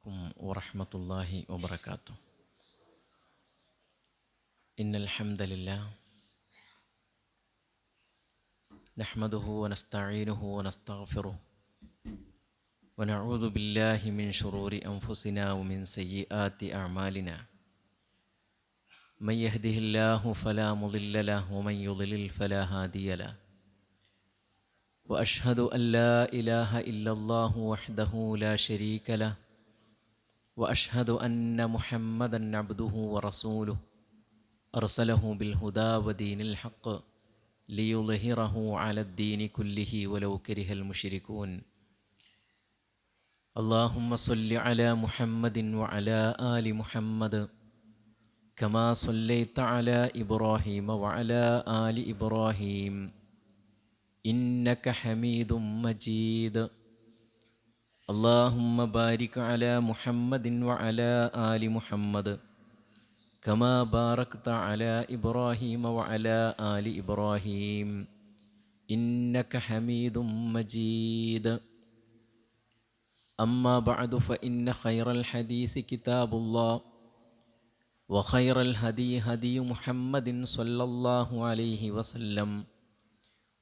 ورحمة الله وبركاته. إن الحمد لله نحمده ونستعينه ونستغفره ونعوذ بالله من شرور أنفسنا ومن سيئات أعمالنا. من يهده الله فلا مضل له ومن يضلل فلا هادي له. وأشهد أن لا إله إلا الله وحده لا شريك له وأشهد أن محمدًا عبده ورسوله أرسله بالهدى ودين الحق ليظهره على الدين كله ولو كره المشركون. اللهم صل على محمد وعلى آل محمد كما صليت على إبراهيم وعلى آل إبراهيم إنك حميد مجيد. اللهم بارك على محمد وعلى آل محمد كما باركت على إبراهيم وعلى آل إبراهيم إنك حميد مجيد. أما بعد فإن خير الحديث كتاب الله وخير الهدي هدي محمد صلى الله عليه وسلم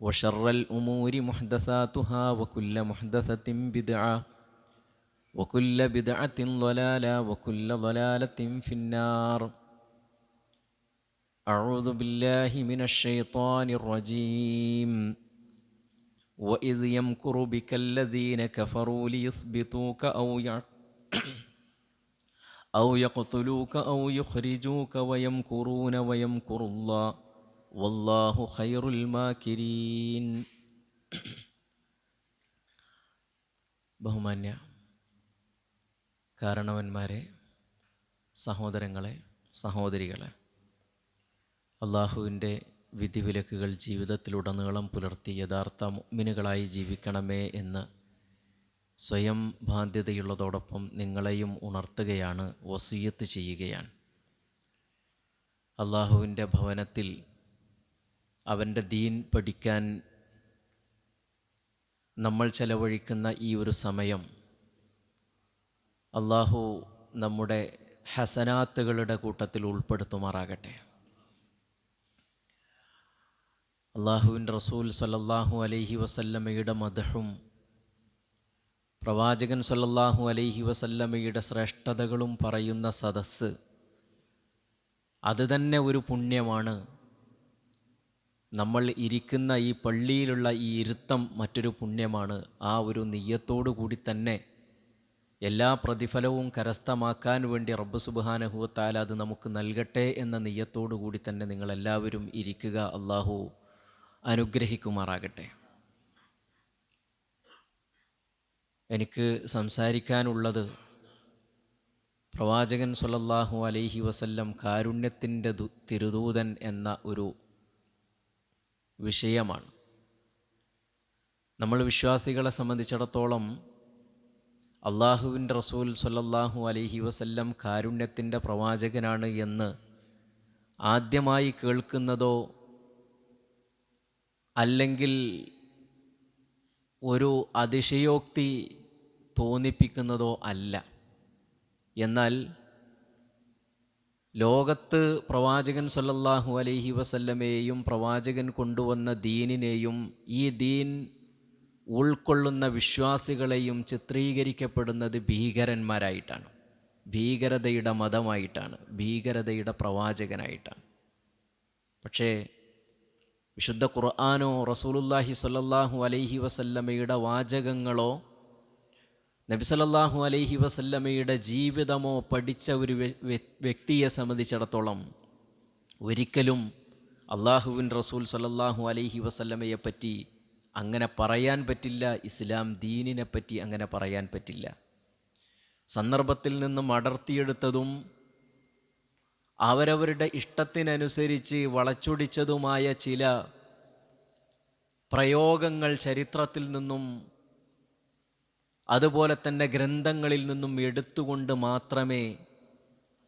وشر الأمور محدثاتها وكل محدثة بدعة وكل بدعة ضلالة وكل ضلالة في النار. أعوذ بالله من الشيطان الرجيم. وإذ يمكر بك الذين كفروا ليثبتوك أو يقتلوك أو يخرجوك ويمكرون ويمكر الله والله خير الماكرين. ബഹുമാന്യ കാരണവന്മാരെ, സഹോദരങ്ങളെ, സഹോദരികളെ, അള്ളാഹുവിൻ്റെ വിധിവിലക്കുകൾ ജീവിതത്തിലുടനീളം പുലർത്തി യഥാർത്ഥ മുഅ്മിനുകളായി ജീവിക്കണമേ എന്ന് സ്വയം ബാധ്യതയുള്ളതോടൊപ്പം നിങ്ങളെയും ഉണർത്തുകയാണ്, വസിയ്യത്ത് ചെയ്യുകയാണ്. അള്ളാഹുവിൻ്റെ ഭവനത്തിൽ അവൻ്റെ ദീൻ പഠിക്കാൻ നമ്മൾ ചെലവഴിക്കുന്ന ഈ ഒരു സമയം അള്ളാഹു നമ്മുടെ ഹസനാത്തുകളുടെ കൂട്ടത്തിൽ ഉൾപ്പെടുത്തുമാറാകട്ടെ. അള്ളാഹുവിൻ്റെ റസൂൽ സല്ലല്ലാഹു അലൈഹി വസല്ലമയുടെ മദ്ഹും പ്രവാചകൻ സല്ലല്ലാഹു അലൈഹി വസല്ലമയുടെ ശ്രേഷ്ഠതകളും പറയുന്ന സദസ്സ്, അത് തന്നെ ഒരു പുണ്യമാണ്. നമ്മൾ ഇരിക്കുന്ന ഈ പള്ളിയിലുള്ള ഈ ഇരുത്തം മറ്റൊരു പുണ്യമാണ്. ആ ഒരു നിയ്യത്തോടു കൂടി തന്നെ എല്ലാ പ്രതിഫലവും കരസ്ഥമാക്കാൻ വേണ്ടി റബ്ബ് സുബ്ഹാനഹു വ തആല അത് നമുക്ക് നൽകട്ടെ എന്ന നിയ്യത്തോടു കൂടി തന്നെ നിങ്ങളെല്ലാവരും ഇരിക്കുക. അള്ളാഹു അനുഗ്രഹിക്കുമാറാകട്ടെ. എനിക്ക് സംസാരിക്കാനുള്ളത് പ്രവാചകൻ സല്ലല്ലാഹു അലൈഹി വസല്ലം കാരുണ്യത്തിൻ്റെ തിരുദൂതൻ എന്ന ഒരു വിഷയമാണ്. നമ്മൾ വിശ്വാസികളെ സംബന്ധിച്ചിടത്തോളം അള്ളാഹുവിൻ്റെ റസൂൽ സല്ലല്ലാഹു അലൈഹി വസല്ലം കാരുണ്യത്തിൻ്റെ പ്രവാചകനാണ് എന്ന് ആദ്യമായി കേൾക്കുന്നതോ അല്ലെങ്കിൽ ഒരു അതിശയോക്തി തോന്നിപ്പിക്കുന്നതോ അല്ല. എന്നാൽ ലോകത്ത് പ്രവാചകൻ സല്ലല്ലാഹു അലൈഹി വസല്ലമയെയും പ്രവാചകൻ കൊണ്ടുവന്ന ദീനിനെയും ഈ ദീൻ ഉൾക്കൊള്ളുന്ന വിശ്വാസികളെയും ചിത്രീകരിക്കപ്പെടുന്നത് ഭീകരന്മാരായിട്ടാണ്, ഭീകരതയുടെ മതമായിട്ടാണ്, ഭീകരതയുടെ പ്രവാചകനായിട്ടാണ്. പക്ഷേ വിശുദ്ധ ഖുർആനോ റസൂലുള്ളാഹി സ്വല്ലല്ലാഹു അലൈഹി വസല്ലമയുടെ വാചകങ്ങളോ നബി സല്ലല്ലാഹു അലൈഹി വസല്ലമയുടെ ജീവിതമോ പഠിച്ച ഒരു വ്യക്തിയെ സംബന്ധിച്ചിടത്തോളം ഒരിക്കലും അള്ളാഹുവിൻ റസൂൽ സല്ലല്ലാഹു അലൈഹി വസല്ലമയെ പറ്റി അങ്ങനെ പറയാൻ പറ്റില്ല. ഇസ്ലാം ദീനിനെ പറ്റി അങ്ങനെ പറയാൻ പറ്റില്ല. സന്ദർഭത്തിൽ നിന്നും അടർത്തിയെടുത്തതും അവരവരുടെ ഇഷ്ടത്തിനനുസരിച്ച് വളച്ചൊടിച്ചതുമായ ചില പ്രയോഗങ്ങൾ ചരിത്രത്തിൽ നിന്നും അതുപോലെ തന്നെ ഗ്രന്ഥങ്ങളിൽ നിന്നും എടുത്തുകൊണ്ട് മാത്രമേ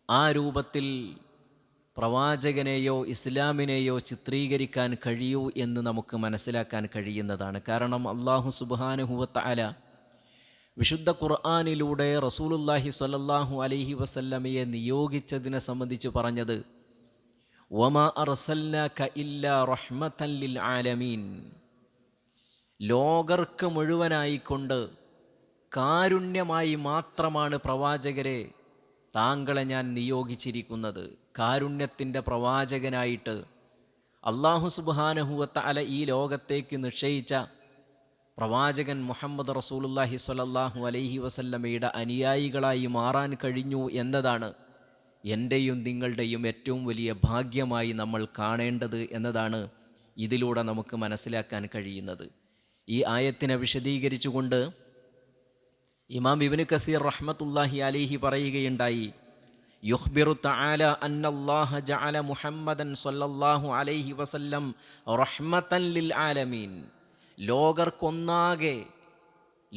ആ രൂപത്തിൽ പ്രവാചകനെയോ ഇസ്ലാമിനെയോ ചിത്രീകരിക്കാൻ കഴിയൂ എന്ന് നമുക്ക് മനസ്സിലാക്കാൻ കഴിയുന്നതാണ്. കാരണം അല്ലാഹു സുബ്ഹാനഹു വ തആല വിശുദ്ധ ഖുർആനിലൂടെ റസൂലുള്ളാഹി സ്വല്ലല്ലാഹു അലൈഹി വസല്ലമയെ നിയോഗിച്ചതിനെ സംബന്ധിച്ച് പറഞ്ഞത് വമാ അർസൽനാക ഇല്ലാ റഹ്മതൻ ലിൽ ആലമീൻ, ലോകർക്ക് മുഴുവനായിക്കൊണ്ട് കാരുണ്യമായി മാത്രമാണ് പ്രവാചകരെ താങ്കളെ ഞാൻ നിയോഗിച്ചിരിക്കുന്നത്. കാരുണ്യത്തിൻ്റെ പ്രവാചകനായിട്ട് അല്ലാഹു സുബ്ഹാനഹു വ തആല ഈ ലോകത്തേക്ക് നിശ്ചയിച്ച പ്രവാചകൻ മുഹമ്മദ് റസൂലുള്ളാഹി സ്വല്ലല്ലാഹു അലൈഹി വസല്ലമയുടെ അനുയായികളായി മാറാൻ കഴിഞ്ഞു എന്നതാണ് എൻ്റെയും നിങ്ങളുടെയും ഏറ്റവും വലിയ ഭാഗ്യമായി നമ്മൾ കാണേണ്ടത് എന്നതാണ് ഇതിലൂടെ നമുക്ക് മനസ്സിലാക്കാൻ കഴിയുന്നത്. ഈ ആയത്തിനെ വിശദീകരിച്ചുകൊണ്ട് ഇമാം ഇബ്നു കസീർ റഹ്മത്തുള്ളാഹി അലൈഹി പറയുകയുണ്ടായി, യുഖ്ബിറു തആല അന്നല്ലാഹ ജഅല മുഹമ്മദൻ സ്വല്ലല്ലാഹു അലൈഹി വസല്ലം റഹ്മതൻ ലിൽ ആലമീൻ,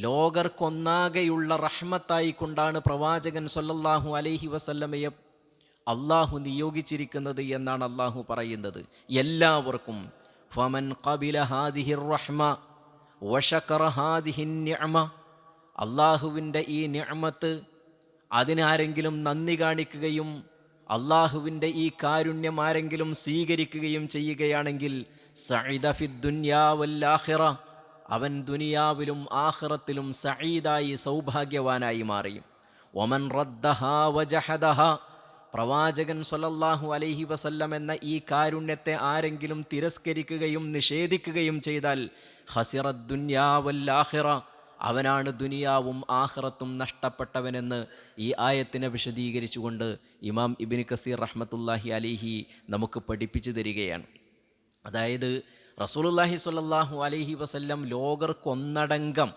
ലോകർക്കൊന്നാകെയുള്ള റഹ്മത്തായി കൊണ്ടാണ് പ്രവാചകൻ സ്വല്ലല്ലാഹു അലൈഹി വസല്ലമയെ അള്ളാഹു നിയോഗിച്ചിരിക്കുന്നത് എന്നാണ് അള്ളാഹു പറയുന്നത്. എല്ലാവർക്കും ഫമൻ ഖബില ഹാദിഹിർ റഹ്മ വശകറ ഹാദിഹിൻ നിഅമ, അള്ളാഹുവിൻ്റെ ഈ നിഅമത്ത് അതിനാരെങ്കിലും നന്ദി കാണിക്കുകയും അള്ളാഹുവിൻ്റെ ഈ കാരുണ്യം ആരെങ്കിലും സ്വീകരിക്കുകയും ചെയ്യുകയാണെങ്കിൽ സഈദ ഫിദ് ദുനിയാ വൽ ആഖിറ, അവൻ ദുനിയാവിലും ആഖിറത്തിലും സഈദായി സൗഭാഗ്യവാനായി മാറി. വമൻ റദ്ദഹാ വജഹദഹാ, പ്രവാചകൻ സ്വല്ലല്ലാഹു അലൈഹി വസല്ലം എന്ന ഈ കാരുണ്യത്തെ ആരെങ്കിലും തിരസ്കരിക്കുകയും നിഷേധിക്കുകയും ചെയ്താൽ ഖസിറദ് ദുനിയാ വൽ ആഖിറ, അവനാണ് ദുനിയാവും ആഖിറത്തും നഷ്ടപ്പെട്ടവനെന്ന് ഈ ആയത്തിനെ വിശദീകരിച്ചുകൊണ്ട് ഇമാം ഇബ്നു കസീർ റഹ്മത്തുള്ളാഹി അലൈഹി നമുക്ക് പഠിപ്പിച്ചു തരികയാണ്. അതായത് റസൂലുള്ളാഹി സ്വല്ലല്ലാഹു അലൈഹി വസല്ലം ലോകർക്കൊന്നടങ്കം,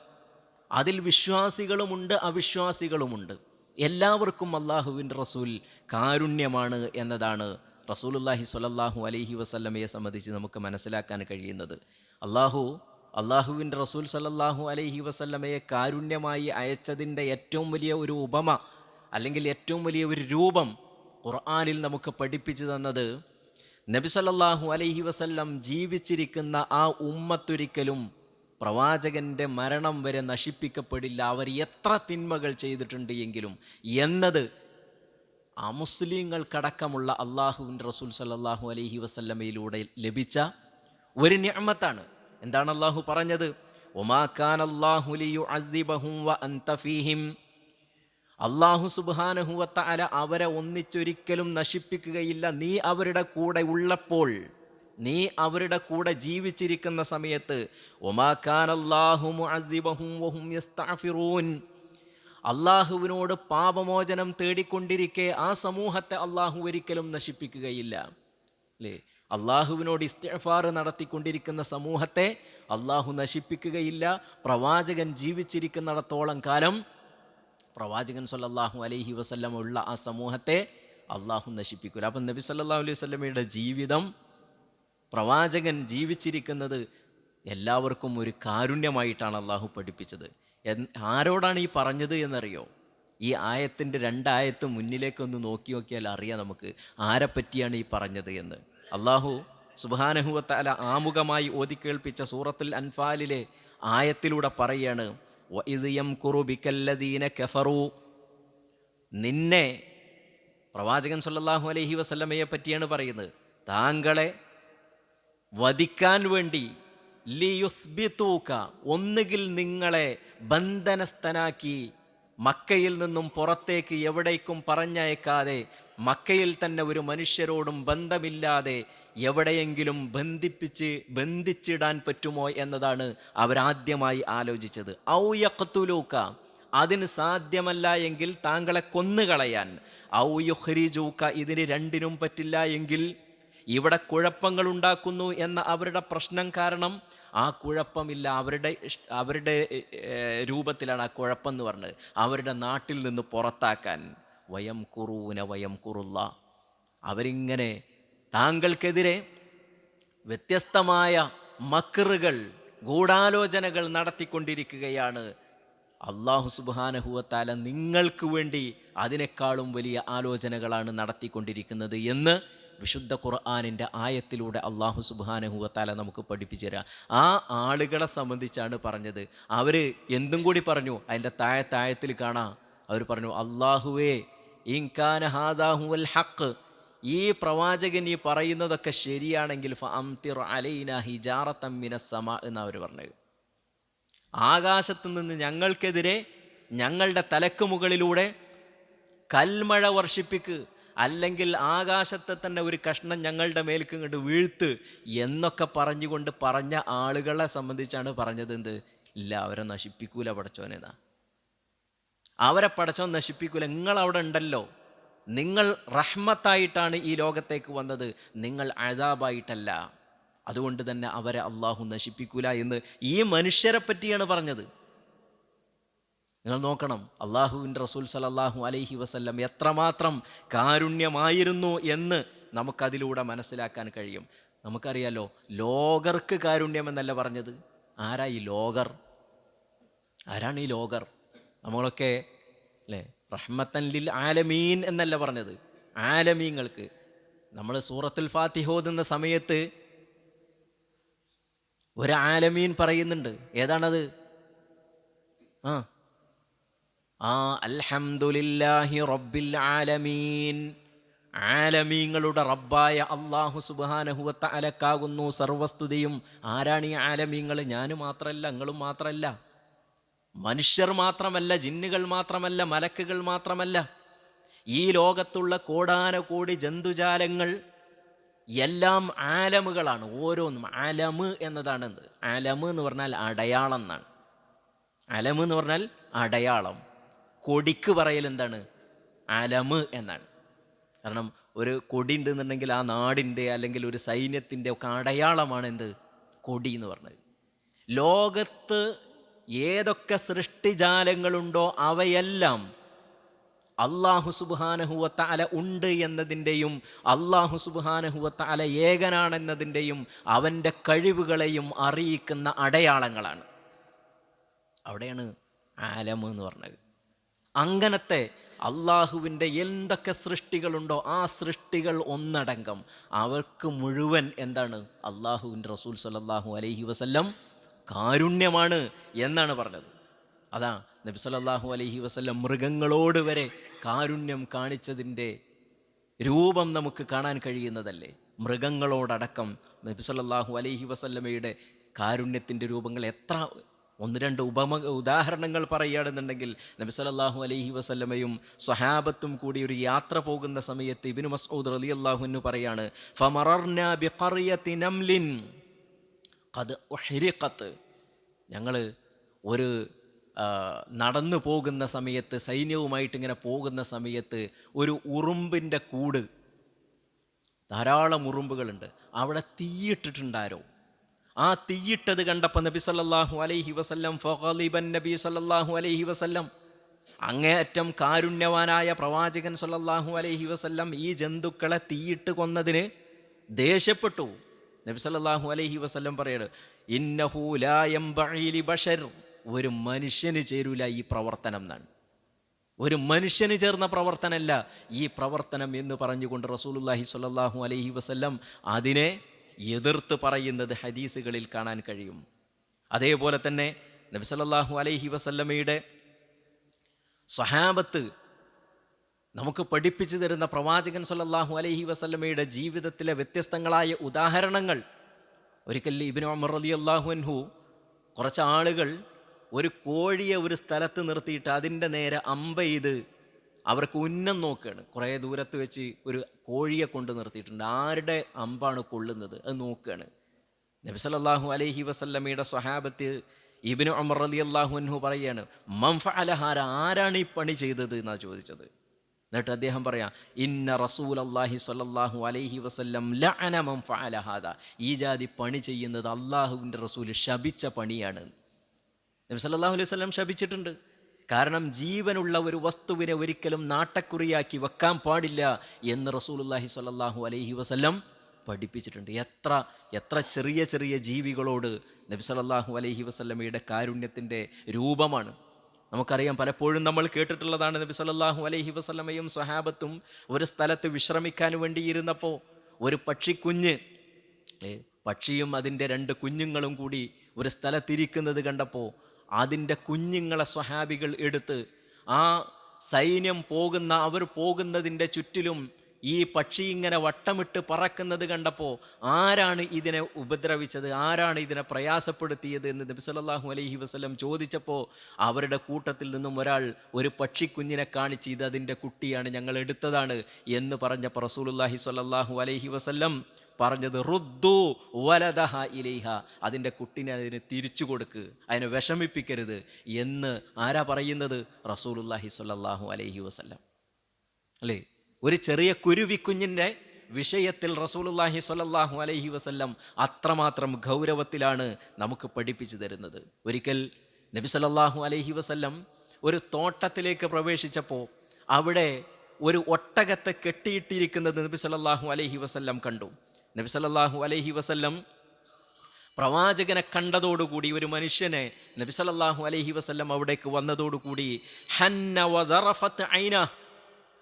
അതിൽ വിശ്വാസികളുമുണ്ട് അവിശ്വാസികളുമുണ്ട്, എല്ലാവർക്കും അള്ളാഹുവിൻ്റെ റസൂൽ കാരുണ്യമാണ് എന്നതാണ് റസൂലുള്ളാഹി സ്വല്ലല്ലാഹു അലൈഹി വസല്ലമയെ സംബന്ധിച്ച് നമുക്ക് മനസ്സിലാക്കാൻ കഴിയുന്നത്. അള്ളാഹുവിൻ്റെ റസൂൽ സ്വല്ലല്ലാഹു അലൈഹി വസല്ലമയെ കാരുണ്യമായി അയച്ചതിൻ്റെ ഏറ്റവും വലിയ ഒരു ഉപമ അല്ലെങ്കിൽ ഏറ്റവും വലിയ ഒരു രൂപം ഖുർആനിൽ നമുക്ക് പഠിപ്പിച്ചു തന്നത്, നബി സല്ലല്ലാഹു അലൈഹി വസല്ലം ജീവിച്ചിരിക്കുന്ന ആ ഉമ്മത്തൊരിക്കലും പ്രവാചകൻ്റെ മരണം വരെ നശിപ്പിക്കപ്പെടില്ല, അവർ എത്ര തിന്മകൾ ചെയ്തിട്ടുണ്ട് എങ്കിലും എന്നത് അമുസ്ലിങ്ങൾക്കടക്കമുള്ള അള്ളാഹുവിൻ്റെ റസൂൽ സല്ലല്ലാഹു അലൈഹി വസല്ലമയിലൂടെ ലഭിച്ച ഒരു നിഅമത്താണ്. എന്താണ് അള്ളാഹു പറഞ്ഞത്? വമാ കാന അല്ലാഹു ലിയുഅദ്ദിബഹും വഅൻത ഫീഹിം, അള്ളാഹു സുബ്ഹാനഹു വ തആല അവരെ ഒന്നിച്ചൊരിക്കലും നശിപ്പിക്കുകയില്ല, നീ അവരുടെ കൂടെ ഉള്ളപ്പോൾ, നീ അവരുടെ കൂടെ ജീവിച്ചിരിക്കുന്ന സമയത്ത്. വമാ കാന അല്ലാഹു മുഅദ്ദിബഹും വഹും യസ്തഗ്ഫിറൂൻ, അള്ളാഹുവിനോട് പാപമോചനം തേടിക്കൊണ്ടിരിക്കെ ആ സമൂഹത്തെ അള്ളാഹു ഒരിക്കലും നശിപ്പിക്കുകയില്ല. അല്ലേ? അള്ളാഹുവിനോട് ഇസ്തിഗ്ഫാർ നടത്തിക്കൊണ്ടിരിക്കുന്ന സമൂഹത്തെ അള്ളാഹു നശിപ്പിക്കുകയില്ല. പ്രവാചകൻ ജീവിച്ചിരിക്കുന്നിടത്തോളം കാലം പ്രവാചകൻ സ്വല്ലല്ലാഹു അലൈഹി വസല്ലം ഉള്ള ആ സമൂഹത്തെ അള്ളാഹു നശിപ്പിക്കില്ല. അപ്പം നബി സല്ലല്ലാഹു അലൈഹി വസല്ലമയുടെ ജീവിതം, പ്രവാചകൻ ജീവിച്ചിരിക്കുന്നത് എല്ലാവർക്കും ഒരു കാരുണ്യമായിട്ടാണ് അള്ളാഹു പഠിപ്പിച്ചത്. ആരോടാണ് ഈ പറഞ്ഞത് എന്നറിയോ? ഈ ആയത്തിൻ്റെ രണ്ടായത്ത് മുന്നിലേക്കൊന്ന് നോക്കിയാൽ അറിയാം നമുക്ക് ആരെപ്പറ്റിയാണ് ഈ പറഞ്ഞത് എന്ന്. അള്ളാഹു സുബ്ഹാനഹു വ തആല ആമുഖമായി ഓതിക്കേൾപ്പിച്ച സൂറത്തുൽ അൻഫാലിലെ ആയത്തിലൂടെ പറയാണ്, വഇദ് യംകുറു ബികല്ലദീന കഫറു, നിന്നെ പ്രവാചകൻ സ്വല്ലല്ലാഹു അലൈഹി വസല്ലമയെ പറ്റിയാണ് പറയുന്നത്, താങ്കളെ വധിക്കാൻ വേണ്ടി ലിയുസ്ബിതൂക, ഒന്നുകിൽ നിങ്ങളെ ബന്ധനസ്ഥനാക്കി മക്കയിൽ നിന്നും പുറത്തേക്ക് എവിടേക്കും പറഞ്ഞയക്കാതെ മക്കയിൽ തന്നെ ഒരു മനുഷ്യരോടും ബന്ധമില്ലാതെ എവിടെയെങ്കിലും ബന്ധിച്ചിടാൻ പറ്റുമോ എന്നതാണ് അവരാദ്യമായി ആലോചിച്ചത്. ഔ യഖ്തുലൂക, അതിന് സാധ്യമല്ല എങ്കിൽ താങ്കളെ കൊന്നുകളയാൻ. ഔ യുഖ്രിജൂക, ഇതിന് രണ്ടിനും പറ്റില്ല എങ്കിൽ ഇവിടെ കുഴപ്പങ്ങൾ ഉണ്ടാക്കുന്നു എന്ന അവരുടെ പ്രശ്നം കാരണം ആ കുഴപ്പമില്ല, അവരുടെ രൂപത്തിലാണ് ആ കുഴപ്പം എന്ന് പറഞ്ഞത്, അവരുടെ നാട്ടിൽ നിന്ന് പുറത്താക്കാൻ. വയം കുറൂന വയം കുറുള്ള, അവരിങ്ങനെ താങ്കൾക്കെതിരെ വ്യത്യസ്തമായ മക്റുകൾ, ഗൂഢാലോചനകൾ നടത്തിക്കൊണ്ടിരിക്കുകയാണ്. അല്ലാഹു സുബ്ഹാനഹു വ തആല നിങ്ങൾക്ക് വേണ്ടി അതിനേക്കാളും വലിയ ആലോചനകളാണ് നടത്തിക്കൊണ്ടിരിക്കുന്നത് എന്ന് വിശുദ്ധ ഖുർആനിൻ്റെ ആയത്തിലൂടെ അള്ളാഹു സുബ്ഹാനഹു വ തആല നമുക്ക് പഠിപ്പിച്ചു തരിക. ആ ആളുകളെ സംബന്ധിച്ചാണ് പറഞ്ഞത്. അവർ എന്തും കൂടി പറഞ്ഞു, അതിൻ്റെ താഴത്തിൽ കാണാം. അവർ പറഞ്ഞു, അള്ളാഹുവേ ഇൻകാന ഹാദാ ഹുവൽ ഹഖ്, ഈ പ്രവാചകൻ ഈ പറയുന്നതൊക്കെ ശരിയാണെങ്കിൽ ഫഅംതിർ അലൈനാ ഹിജാറത്തൻ മിനസ് സമാ എന്ന് അവർ പറഞ്ഞത്. ആകാശത്തു നിന്ന് ഞങ്ങൾക്കെതിരെ ഞങ്ങളുടെ തലക്ക് മുകളിലൂടെ കൽമഴ വർഷിപ്പിക്ക്, അല്ലെങ്കിൽ ആകാശത്തെ തന്നെ ഒരു കഷ്ണം ഞങ്ങളുടെ മേൽക്ക് ഇങ്ങോട്ട് വീഴ്ത്ത് എന്നൊക്കെ പറഞ്ഞുകൊണ്ട് പറഞ്ഞ ആളുകളെ സംബന്ധിച്ചാണ് പറഞ്ഞത്. എന്ത്? ഇല്ല, അവരെ നശിപ്പിക്കൂല പടച്ചോനെന്നാ. അവരെ പടച്ചോൻ നശിപ്പിക്കൂല. നിങ്ങളവിടെ ഉണ്ടല്ലോ, നിങ്ങൾ റഹ്മത്തായിട്ടാണ് ഈ ലോകത്തേക്ക് വന്നത്, നിങ്ങൾ അദാബായിട്ടല്ല. അതുകൊണ്ട് തന്നെ അവരെ അള്ളാഹു നശിപ്പിക്കൂല എന്ന് ഈ മനുഷ്യരെ പറ്റിയാണ് പറഞ്ഞത്. നിങ്ങൾ നോക്കണം, അള്ളാഹുവിൻ്റെ റസൂൽ സല്ലല്ലാഹു അലൈഹി വസല്ലം എത്രമാത്രം കാരുണ്യമായിരുന്നു എന്ന് നമുക്കതിലൂടെ മനസ്സിലാക്കാൻ കഴിയും. നമുക്കറിയാലോ, ലോകർക്ക് കാരുണ്യമെന്നല്ല പറഞ്ഞത്. ആരാ ഈ ലോകർ? ആരാണ് ഈ ലോകർ? നമ്മളൊക്കെ അല്ലേ റഹ്മത്തൻ ലിൽ ആലമീൻ എന്നല്ല പറഞ്ഞത്, ആലമീങ്ങൾക്ക്. നമ്മൾ സൂറത്തുൽ ഫാത്തിഹ ഓതുന്ന സമയത്ത് ഒരു ആലമീൻ പറയുന്നുണ്ട്. ഏതാണത്? അൽഹംദുലില്ലാഹി റബ്ബിൽ ആലമീൻ. ആലമീങ്ങളുടെ റബ്ബായ അല്ലാഹു സുബ്ഹാനഹു വ തആലക്കാകുന്നു സർവസ്തുതിയും. ആരാണ് ഈ ആലമീങ്ങൾ? ഞാൻ മാത്രമല്ല, നിങ്ങളും മാത്രമല്ല, മനുഷ്യർ മാത്രമല്ല, ജിന്നുകൾ മാത്രമല്ല, മലക്കുകൾ മാത്രമല്ല, ഈ ലോകത്തുള്ള കോടാനകോടി ജന്തുജാലങ്ങൾ എല്ലാം ആലമുകളാണ്. ഓരോന്നും ആലമ് എന്നതാണ്. എന്ത്? ആലമ് എന്ന് പറഞ്ഞാൽ അടയാളം എന്നാണ്. ആലമ് എന്ന് പറഞ്ഞാൽ അടയാളം. കൊടിക്ക് പറയൽ എന്താണ്? ആലമ് എന്നാണ്. കാരണം ഒരു കൊടി ഉണ്ടെന്നുണ്ടെങ്കിൽ ആ നാടിൻ്റെ അല്ലെങ്കിൽ ഒരു സൈന്യത്തിൻ്റെ ഒക്കെ അടയാളമാണ് എന്ത്? കൊടി എന്ന് പറഞ്ഞത്. ലോകത്ത് ഏതൊക്കെ സൃഷ്ടിജാലങ്ങളുണ്ടോ അവയെല്ലാം അല്ലാഹു സുബ്ഹാനഹു വ തആല ഉണ്ട് എന്നതിൻ്റെയും അല്ലാഹു സുബ്ഹാനഹു വ തആല ഏകനാണെന്നതിൻ്റെയും അവൻ്റെ കഴിവുകളെയും അറിയിക്കുന്ന അടയാളങ്ങളാണ്. അവിടെയാണ് ആലം എന്ന് പറഞ്ഞത്. അങ്ങനത്തെ അള്ളാഹുവിൻ്റെ എന്തൊക്കെ സൃഷ്ടികളുണ്ടോ ആ സൃഷ്ടികൾ ഒന്നടങ്കം അവർക്ക് മുഴുവൻ എന്താണ്? അള്ളാഹുവിൻ്റെ റസൂൽ സല്ലല്ലാഹു അലൈഹി വസല്ലം കാരുണ്യമാണ് എന്നാണ് പറഞ്ഞത്. അതാ നബി സല്ലല്ലാഹു അലൈഹി വസല്ലം മൃഗങ്ങളോട് വരെ കാരുണ്യം കാണിച്ചതിൻ്റെ രൂപം നമുക്ക് കാണാൻ കഴിയുന്നതല്ലേ. മൃഗങ്ങളോടടക്കം നബി സല്ലല്ലാഹു അലൈഹി വസല്ലമയുടെ കാരുണ്യത്തിൻ്റെ രൂപങ്ങൾ എത്ര! ഒന്ന് രണ്ട് ഉദാഹരണങ്ങൾ പറയുകയാണെന്നുണ്ടെങ്കിൽ, നബി സല്ലല്ലാഹു അലൈഹി വസല്ലമയും സ്വഹാബത്തും കൂടി ഒരു യാത്ര പോകുന്ന സമയത്ത് ഇബ്നു മസ്ഊദ് റളിയല്ലാഹു അൻഹു പറയാണ്, ഫമറർനാ ബിഖറിയത്തി നംലിൻ ഖദ് ഉഹ്രിഖത്ത്. ഞങ്ങൾ ഒരു നടന്നു പോകുന്ന സമയത്ത്, സൈന്യവുമായിട്ട് ഇങ്ങനെ പോകുന്ന സമയത്ത്, ഒരു ഉറുമ്പിൻ്റെ കൂട്, ധാരാളം ഉറുമ്പുകളുണ്ട്, അവിടെ തീയിട്ടിട്ടുണ്ടാരോ. ആ തീയിട്ടത് കണ്ടപ്പോൾ നബി സല്ലല്ലാഹു അലൈഹി വസല്ലം ഫഗളിബൻ നബി സല്ലല്ലാഹു അലൈഹി വസല്ലം, അങ്ങേയറ്റം കാരുണ്യവാനായ പ്രവാചകൻ സല്ലല്ലാഹു അലൈഹി വസല്ലം ഈ ജന്തുക്കളെ തീയിട്ട് കൊന്നതിന് ദേഷ്യപ്പെട്ടു. നബി സല്ലല്ലാഹു അലൈഹി വസല്ലം പറയാണ്, ഇന്നഹു ലാ യംബഇ ലിബശർ, ഒരു മനുഷ്യന് ചേരൂല ഈ പ്രവർത്തനം എന്നാണ്. ഒരു മനുഷ്യന് ചേർന്ന പ്രവർത്തനമല്ല ഈ പ്രവർത്തനം എന്ന് പറഞ്ഞുകൊണ്ട് റസൂലുള്ളാഹി സ്വല്ലല്ലാഹു അലൈഹി വസല്ലം അതിനെ എതിർത്ത് പറയുന്നത് ഹദീസുകളിൽ കാണാൻ കഴിയും. അതേപോലെ തന്നെ നബി സല്ലല്ലാഹു അലൈഹി വസല്ലമയുടെ സ്വഹാബത്ത് നമുക്ക് പഠിപ്പിച്ചു തരുന്ന പ്രവാചകൻ സല്ലല്ലാഹു അലൈഹി വസല്ലമയുടെ ജീവിതത്തിലെ വ്യത്യസ്തങ്ങളായ ഉദാഹരണങ്ങൾ. ഒരിക്കൽ ഇബ്നു ഉമർ റളിയല്ലാഹു അൻഹു കുറച്ച് ആളുകൾ ഒരു കോഴിയെ ഒരു സ്ഥലത്ത് നിർത്തിയിട്ട് അതിൻ്റെ നേരെ അമ്പെയ്ത് അവർക്ക് ഉന്നം നോക്കുകയാണ്. കുറേ ദൂരത്ത് വെച്ച് ഒരു കോഴിയെ കൊണ്ട് നിർത്തിയിട്ടുണ്ട്. ആരുടെ അമ്പാണ് കൊള്ളുന്നത് അത് നോക്കുകയാണ്. നബി സല്ലല്ലാഹു അലൈഹി വസല്ലമയുടെ സ്വഹാബത്ത് ഇബ്നു ഉമർ റളിയല്ലാഹു അൻഹു പറയുകയാണ്, മൻ ഫഅല ഹാദാ, ആരാണ് ഈ പണി ചെയ്തത് എന്നാണ് ചോദിച്ചത്. എന്നിട്ട് അദ്ദേഹം പറയാം, ഇന്ന റസൂലല്ലാഹി സ്വല്ലല്ലാഹു അലൈഹി വസല്ലം ലഅന മൻ ഫഅല ഹാദാ, ഈ ജാതി പണി ചെയ്യുന്നത് അള്ളാഹുവിൻ്റെ റസൂൽ ശപിച്ച പണിയാണ്. നബി സല്ലല്ലാഹു അലൈഹി വസല്ലം ശപിച്ചിട്ടുണ്ട്. കാരണം ജീവനുള്ള ഒരു വസ്തുവിനെ ഒരിക്കലും നാട്ടക്കുറിയാക്കി വെക്കാൻ പാടില്ല എന്ന് റസൂലുള്ളാഹി സ്വല്ലല്ലാഹു അലൈഹി വസല്ലം പഠിപ്പിച്ചിട്ടുണ്ട്. എത്ര ചെറിയ ചെറിയ ജീവികളോട് നബി സല്ലല്ലാഹു അലൈഹി വസല്ലമയുടെ കാരുണ്യത്തിൻ്റെ രൂപമാണ്. നമുക്കറിയാം, പലപ്പോഴും നമ്മൾ കേട്ടിട്ടുള്ളതാണ്, നബി സല്ലല്ലാഹു അലൈഹി വസല്ലമയും സ്വഹാബത്തും ഒരു സ്ഥലത്ത് വിശ്രമിക്കാൻ വേണ്ടി ഇരുന്നപ്പോൾ ഒരു പക്ഷിക്കുഞ്ഞ്, പക്ഷിയും അതിൻ്റെ 2 കുഞ്ഞുങ്ങളും കൂടി ഒരു സ്ഥലത്തിരിക്കുന്നത് കണ്ടപ്പോൾ അതിൻ്റെ കുഞ്ഞുങ്ങളെ സ്വഹാബികൾ എടുത്ത് ആ സൈന്യം അവർ പോകുന്നതിൻ്റെ ചുറ്റിലും ഈ പക്ഷി ഇങ്ങനെ വട്ടമിട്ട് പറക്കുന്നത് കണ്ടപ്പോൾ ആരാണ് ഇതിനെ ഉപദ്രവിച്ചത്, ആരാണ് ഇതിനെ പ്രയാസപ്പെടുത്തിയത് എന്ന് നബി സല്ലല്ലാഹു അലൈഹി വസല്ലം ചോദിച്ചപ്പോൾ അവരുടെ കൂട്ടത്തിൽ നിന്നും ഒരാൾ ഒരു പക്ഷിക്കുഞ്ഞിനെ കാണിച്ച് ഇത് അതിൻ്റെ കുട്ടിയാണ്, ഞങ്ങൾ എടുത്തതാണ് എന്ന് പറഞ്ഞപ്പോൾ റസൂലുള്ളാഹി സ്വല്ലല്ലാഹു അലൈഹി വസല്ലം പറഞ്ഞത് റുദ്ദു വലദഹ ഇലൈഹ, അതിൻ്റെ കുട്ടിനെ അതിന് തിരിച്ചു കൊടുക്ക്, അതിനെ വിഷമിപ്പിക്കരുത് എന്ന് ആരാ പറയുന്നത്? റസൂലുള്ളാഹി സ്വല്ലല്ലാഹു അലൈഹി വസല്ലം അല്ലേ. ഒരു ചെറിയ കുരുവിക്കുഞ്ഞിൻ്റെ വിഷയത്തിൽ റസൂലുള്ളാഹി സ്വല്ലല്ലാഹു അലൈഹി വസല്ലം അത്രമാത്രം ഗൗരവത്തിലാണ് നമുക്ക് പഠിപ്പിച്ചു തരുന്നത്. ഒരിക്കൽ നബി സല്ലല്ലാഹു അലൈഹി വസല്ലം ഒരു തോട്ടത്തിലേക്ക് പ്രവേശിച്ചപ്പോൾ അവിടെ ഒരു ഒട്ടകത്തെ കെട്ടിയിട്ടിരിക്കുന്നത് നബി സല്ലല്ലാഹു അലൈഹി വസല്ലം കണ്ടു. നബി സല്ലല്ലാഹു അലൈഹി വസല്ലം പ്രവാചകനെ കണ്ടതോടുകൂടി, ഒരു മനുഷ്യനെ നബി സല്ലല്ലാഹു അലൈഹി വസല്ലം അവിടേക്ക് വന്നതോടുകൂടി ഹന്ന വദറഫത്ത് ഐന,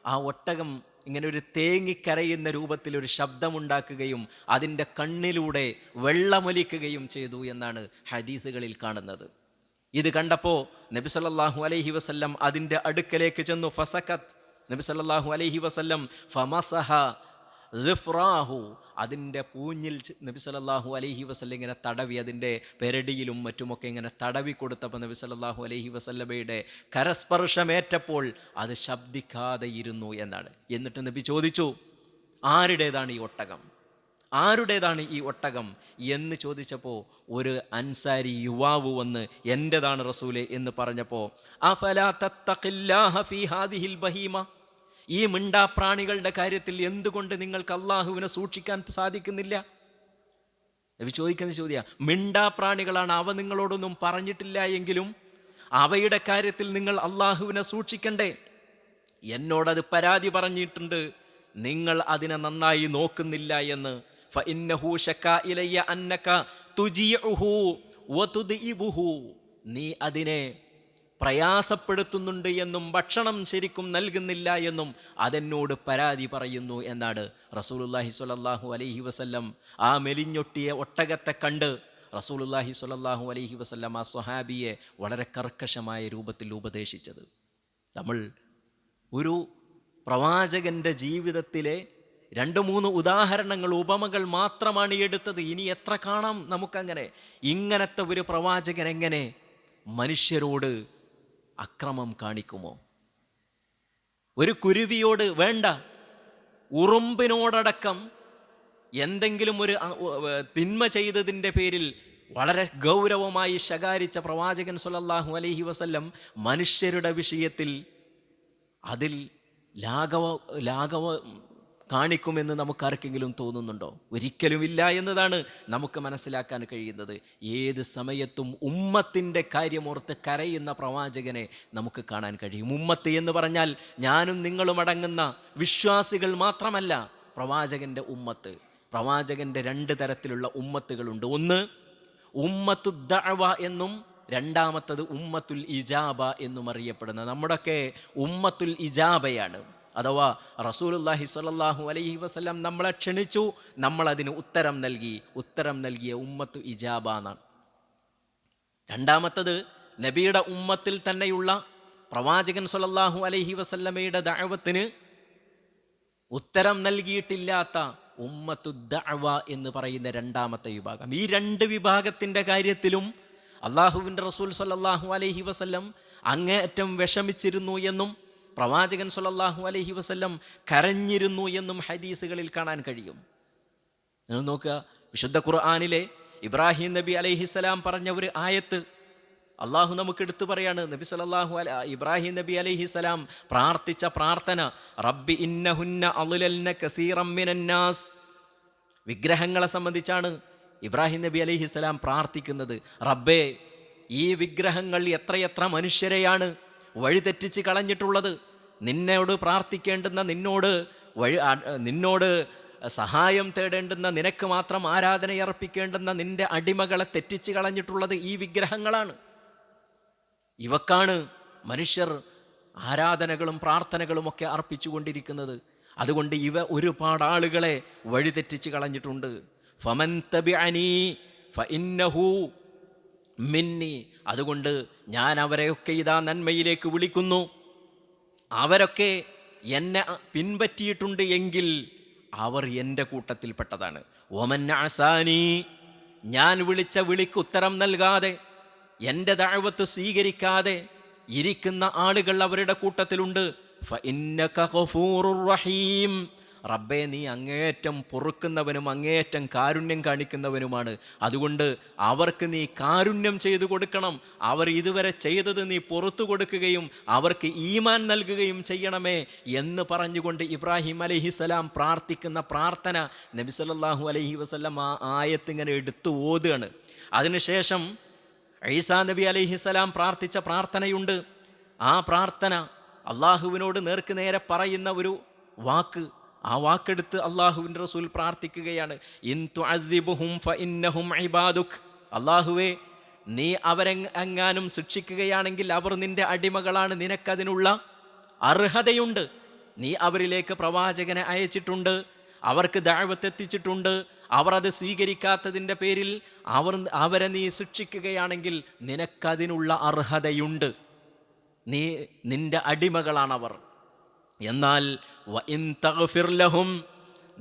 ആ ഒട്ടകം ഇങ്ങനെ ഒരു തേങ്ങിക്കരയുന്ന രൂപത്തിൽ ഒരു ശബ്ദമുണ്ടാക്കുകയും അതിൻ്റെ കണ്ണിലൂടെ വെള്ളമൊലിക്കുകയും ചെയ്തു എന്നാണ് ഹദീസുകളിൽ കാണുന്നത്. ഇത് കണ്ടപ്പോൾ നബി സല്ലല്ലാഹു അലൈഹി വസല്ലം അതിൻ്റെ അടുക്കലേക്ക് ചെന്നു. ഫസക്കത്ത്, നബി സല്ലല്ലാഹു അലൈഹി വസല്ലം ഫമസഹ ളിഫ്റാഹു, അതിൻ്റെ പൂഞ്ഞിൽ നബി സല്ലല്ലാഹു അലൈഹി വസല്ലം ഇങ്ങനെ തടവി, അതിൻ്റെ പെരടിയിലും മറ്റുമൊക്കെ ഇങ്ങനെ തടവി കൊടുത്തപ്പോൾ നബി സല്ലല്ലാഹു അലൈഹി വസല്ലമയുടെ കരസ്പർശമേറ്റപ്പോൾ അത് ശബ്ദിക്കാതെ ഇരുന്നു എന്നാണ്. എന്നിട്ട് നബി ചോദിച്ചു, ആരുടേതാണ് ഈ ഒട്ടകം, ആരുടേതാണ് ഈ ഒട്ടകം എന്ന് ചോദിച്ചപ്പോൾ ഒരു അൻസാരി യുവാവ് വന്ന് എൻ്റെതാണ് റസൂലേ എന്ന് പറഞ്ഞപ്പോൾ അഫലാ തത്തഖില്ലാഹ ഫീ ഹാദിഹിൽ ബഹീമ, ഈ മിണ്ടാപ്രാണികളുടെ കാര്യത്തിൽ എന്തുകൊണ്ട് നിങ്ങൾക്ക് അള്ളാഹുവിനെ സൂക്ഷിക്കാൻ സാധിക്കുന്നില്ല? നബി ചോദിക്കുന്ന ചോദ്യം. മിണ്ടാപ്രാണികളാണ്, അവ നിങ്ങളോടൊന്നും പറഞ്ഞിട്ടില്ല എങ്കിലും അവയുടെ കാര്യത്തിൽ നിങ്ങൾ അള്ളാഹുവിനെ സൂക്ഷിക്കണ്ടേ? എന്നോടത് പരാതി പറഞ്ഞിട്ടുണ്ട്, നിങ്ങൾ അതിനെ നന്നായി നോക്കുന്നില്ല എന്ന്. ഫഇന്നഹു ശക്കാ ഇലയ്യ അന്നക തുജീഉഹു വതുദഇബുഹു, നീ അതിനെ പ്രയാസപ്പെടുത്തുന്നുണ്ട് എന്നും ഭക്ഷണം ശരിക്കും നൽകുന്നില്ല എന്നും അതെന്നോട് പരാതി പറയുന്നു എന്നാണ്. റസൂലുള്ളാഹി സ്വല്ലല്ലാഹു അലൈഹി വസല്ലം ആ മെലിഞ്ഞൊട്ടിയ ഒട്ടകത്തെ കണ്ട് റസൂലുള്ളാഹി സ്വല്ലല്ലാഹു അലൈഹി വസല്ലം ആ സ്വഹാബിയെ വളരെ കർക്കശമായ രൂപത്തിൽ ഉപദേശിച്ചത്. നമ്മൾ ഒരു പ്രവാചകൻ്റെ ജീവിതത്തിലെ 2-3 ഉദാഹരണങ്ങൾ, ഉപമകൾ മാത്രമാണ് എടുത്തത്. ഇനി എത്ര കാണാം നമുക്കങ്ങനെ. ഇങ്ങനത്തെ ഒരു പ്രവാചകൻ എങ്ങനെ മനുഷ്യരോട് അക്രമം കാണിക്കുമോ? ഒരു കുരുവിയോട് വേണ്ട, ഉറുമ്പിനോടടക്കം എന്തെങ്കിലും ഒരു തിന്മ ചെയ്തതിൻ്റെ പേരിൽ വളരെ ഗൗരവമായി ശകാരിച്ച പ്രവാചകൻ സ്വല്ലല്ലാഹു അലൈഹി വസല്ലം മനുഷ്യരുടെ വിഷയത്തിൽ അതിൽ ലാഘവ കാണിക്കുമെന്ന് നമുക്കാർക്കെങ്കിലും തോന്നുന്നുണ്ടോ? ഒരിക്കലുമില്ല എന്നതാണ് നമുക്ക് മനസ്സിലാക്കാൻ കഴിയുന്നത്. ഏത് സമയത്തും ഉമ്മത്തിൻ്റെ കാര്യമോർത്ത് കരയുന്ന പ്രവാചകനെ നമുക്ക് കാണാൻ കഴിയും. ഉമ്മത്ത് എന്ന് പറഞ്ഞാൽ ഞാനും നിങ്ങളും അടങ്ങുന്ന വിശ്വാസികൾ മാത്രമല്ല പ്രവാചകൻ്റെ ഉമ്മത്ത്. പ്രവാചകൻ്റെ 2 തരത്തിലുള്ള ഉമ്മത്തുകളുണ്ട്. ഒന്ന് ഉമ്മത്തു ദഅവ എന്നും രണ്ടാമത്തത് ഉമ്മത്തുൽ ഇജാബ എന്നും അറിയപ്പെടുന്ന. നമ്മുടെയൊക്കെ ഉമ്മത്തുൽ ഇജാബയാണ്. അഥവാ റസൂലുള്ളാഹി സ്വല്ലല്ലാഹു അലൈഹി വസല്ലം നമ്മളെ ക്ഷണിച്ചു, നമ്മളതിന് ഉത്തരം നൽകിയ ഉമ്മത്തു ഇജാബ എന്നാണ്. രണ്ടാമത്തത് നബിയുടെ ഉമ്മത്തിൽ തന്നെയുള്ള പ്രവാചകൻ സ്വല്ലല്ലാഹു അലൈഹി വസല്ലമയുടെ ദഅവത്തിന് ഉത്തരം നൽകിയിട്ടില്ലാത്ത ഉമ്മത്തു ദഅവ എന്ന് പറയുന്ന രണ്ടാമത്തെ വിഭാഗം. ഈ 2 വിഭാഗത്തിൻ്റെ കാര്യത്തിലും അള്ളാഹുവിൻ്റെ റസൂൽ സ്വല്ലല്ലാഹു അലൈഹി വസല്ലം അങ്ങേയറ്റം വിഷമിച്ചിരുന്നു എന്നും പ്രവാചകൻ സ്വല്ലല്ലാഹു അലൈഹി വസല്ലം കരഞ്ഞിരുന്നു എന്നും ഹദീസുകളിൽ കാണാൻ കഴിയും. നിങ്ങൾ നോക്കുക, വിശുദ്ധ ഖുർആനിലെ ഇബ്രാഹിം നബി അലൈഹിസ്സലാം പറഞ്ഞ ഒരു ആയത്ത് അള്ളാഹു നമുക്ക് എടുത്തു പറയാണ്. ഇബ്രാഹിം നബി അലൈഹിസ്സലാം പ്രാർത്ഥിച്ച പ്രാർത്ഥന, റബ്ബി ഇന്നഹുന്ന അളുലൽന കസീറം മിനന്നാസ്. വിഗ്രഹങ്ങളെ സംബന്ധിച്ചാണ് ഇബ്രാഹിം നബി അലൈഹിസ്സലാം പ്രാർത്ഥിക്കുന്നത്. റബ്ബേ, ഈ വിഗ്രഹങ്ങൾ എത്രയെത്ര മനുഷ്യരെയാണ് വഴിതെറ്റിച്ച് കളഞ്ഞിട്ടുള്ളത്. നിന്നോട് പ്രാർത്ഥിക്കേണ്ടുന്ന, നിന്നോട് സഹായം തേടേണ്ടുന്ന, നിനക്ക് മാത്രം ആരാധനയർപ്പിക്കേണ്ടുന്ന നിന്റെ അടിമകളെ തെറ്റിച്ച് കളഞ്ഞിട്ടുള്ളത് ഈ വിഗ്രഹങ്ങളാണ്. ഇവക്കാണ് മനുഷ്യർ ആരാധനകളും പ്രാർത്ഥനകളുമൊക്കെ അർപ്പിച്ചു കൊണ്ടിരിക്കുന്നത്. അതുകൊണ്ട് ഒരുപാട് ആളുകളെ വഴിതെറ്റിച്ച് കളഞ്ഞിട്ടുണ്ട്. ഫമൻ തബിഅനി ഫഇന്നഹു മിന്നി. അതുകൊണ്ട് ഞാൻ അവരെയൊക്കെ ഇതാ നന്മയിലേക്ക് വിളിക്കുന്നു. അവരൊക്കെ എന്നെ പിൻപറ്റിയിട്ടുണ്ട് എങ്കിൽ അവർ എൻ്റെ കൂട്ടത്തിൽപ്പെട്ടതാണ്. വമൻ അസാനി, ഞാൻ വിളിച്ച വിളിക്ക് ഉത്തരം നൽകാതെ എൻ്റെ ദഅവത്ത് സ്വീകരിക്കാതെ ഇരിക്കുന്ന ആളുകൾ അവരുടെ കൂട്ടത്തിലുണ്ട്. ഫഇന്നക ഗഫൂറുർ റഹീം. റബ്ബേ, നീ അങ്ങേയറ്റം പൊറുക്കുന്നവനും അങ്ങേയറ്റം കാരുണ്യം കാണിക്കുന്നവനുമാണ്. അതുകൊണ്ട് അവർക്ക് നീ കാരുണ്യം ചെയ്തു കൊടുക്കണം. അവർ ഇതുവരെ ചെയ്തത് നീ പുറത്തു കൊടുക്കുകയും അവർക്ക് ഈമാൻ നൽകുകയും ചെയ്യണമേ എന്ന് പറഞ്ഞുകൊണ്ട് ഇബ്രാഹിം അലൈഹിസ്സലാം പ്രാർത്ഥിക്കുന്ന പ്രാർത്ഥന നബി സല്ലല്ലാഹു അലൈഹി വസല്ലം ആ ആയത്തിങ്ങനെ എടുത്തു ഓതുകയാണ്. അതിനുശേഷം ഈസാ നബി അലൈഹിസ്സലാം പ്രാർത്ഥിച്ച പ്രാർത്ഥനയുണ്ട്. ആ പ്രാർത്ഥന അള്ളാഹുവിനോട് നേർക്ക് നേരെ പറയുന്ന ഒരു വാക്ക്. ആ വാക്കെടുത്ത് അള്ളാഹുവിൻ്റെ റസൂൽ പ്രാർത്ഥിക്കുകയാണ്. ഇൻ തുഅദ്ദിബുഹും ഫഇന്നഹും ഇബാദുക്. അള്ളാഹുവേ, നീ അവരെങ്ങാനും ശിക്ഷിക്കുകയാണെങ്കിൽ അവർ നിന്റെ അടിമകളാണ്, നിനക്കതിനുള്ള അർഹതയുണ്ട്. നീ അവരിലേക്ക് പ്രവാചകനെ അയച്ചിട്ടുണ്ട്, അവർക്ക് ദഅവത്ത് എത്തിച്ചിട്ടുണ്ട്. അവർ അത് സ്വീകരിക്കാത്തതിൻ്റെ പേരിൽ അവരെ നീ ശിക്ഷിക്കുകയാണെങ്കിൽ നിനക്കതിനുള്ള അർഹതയുണ്ട്. നിന്റെ അടിമകളാണവർ. എന്നാൽ വഇൻ തഗ്ഫിർ ലഹും,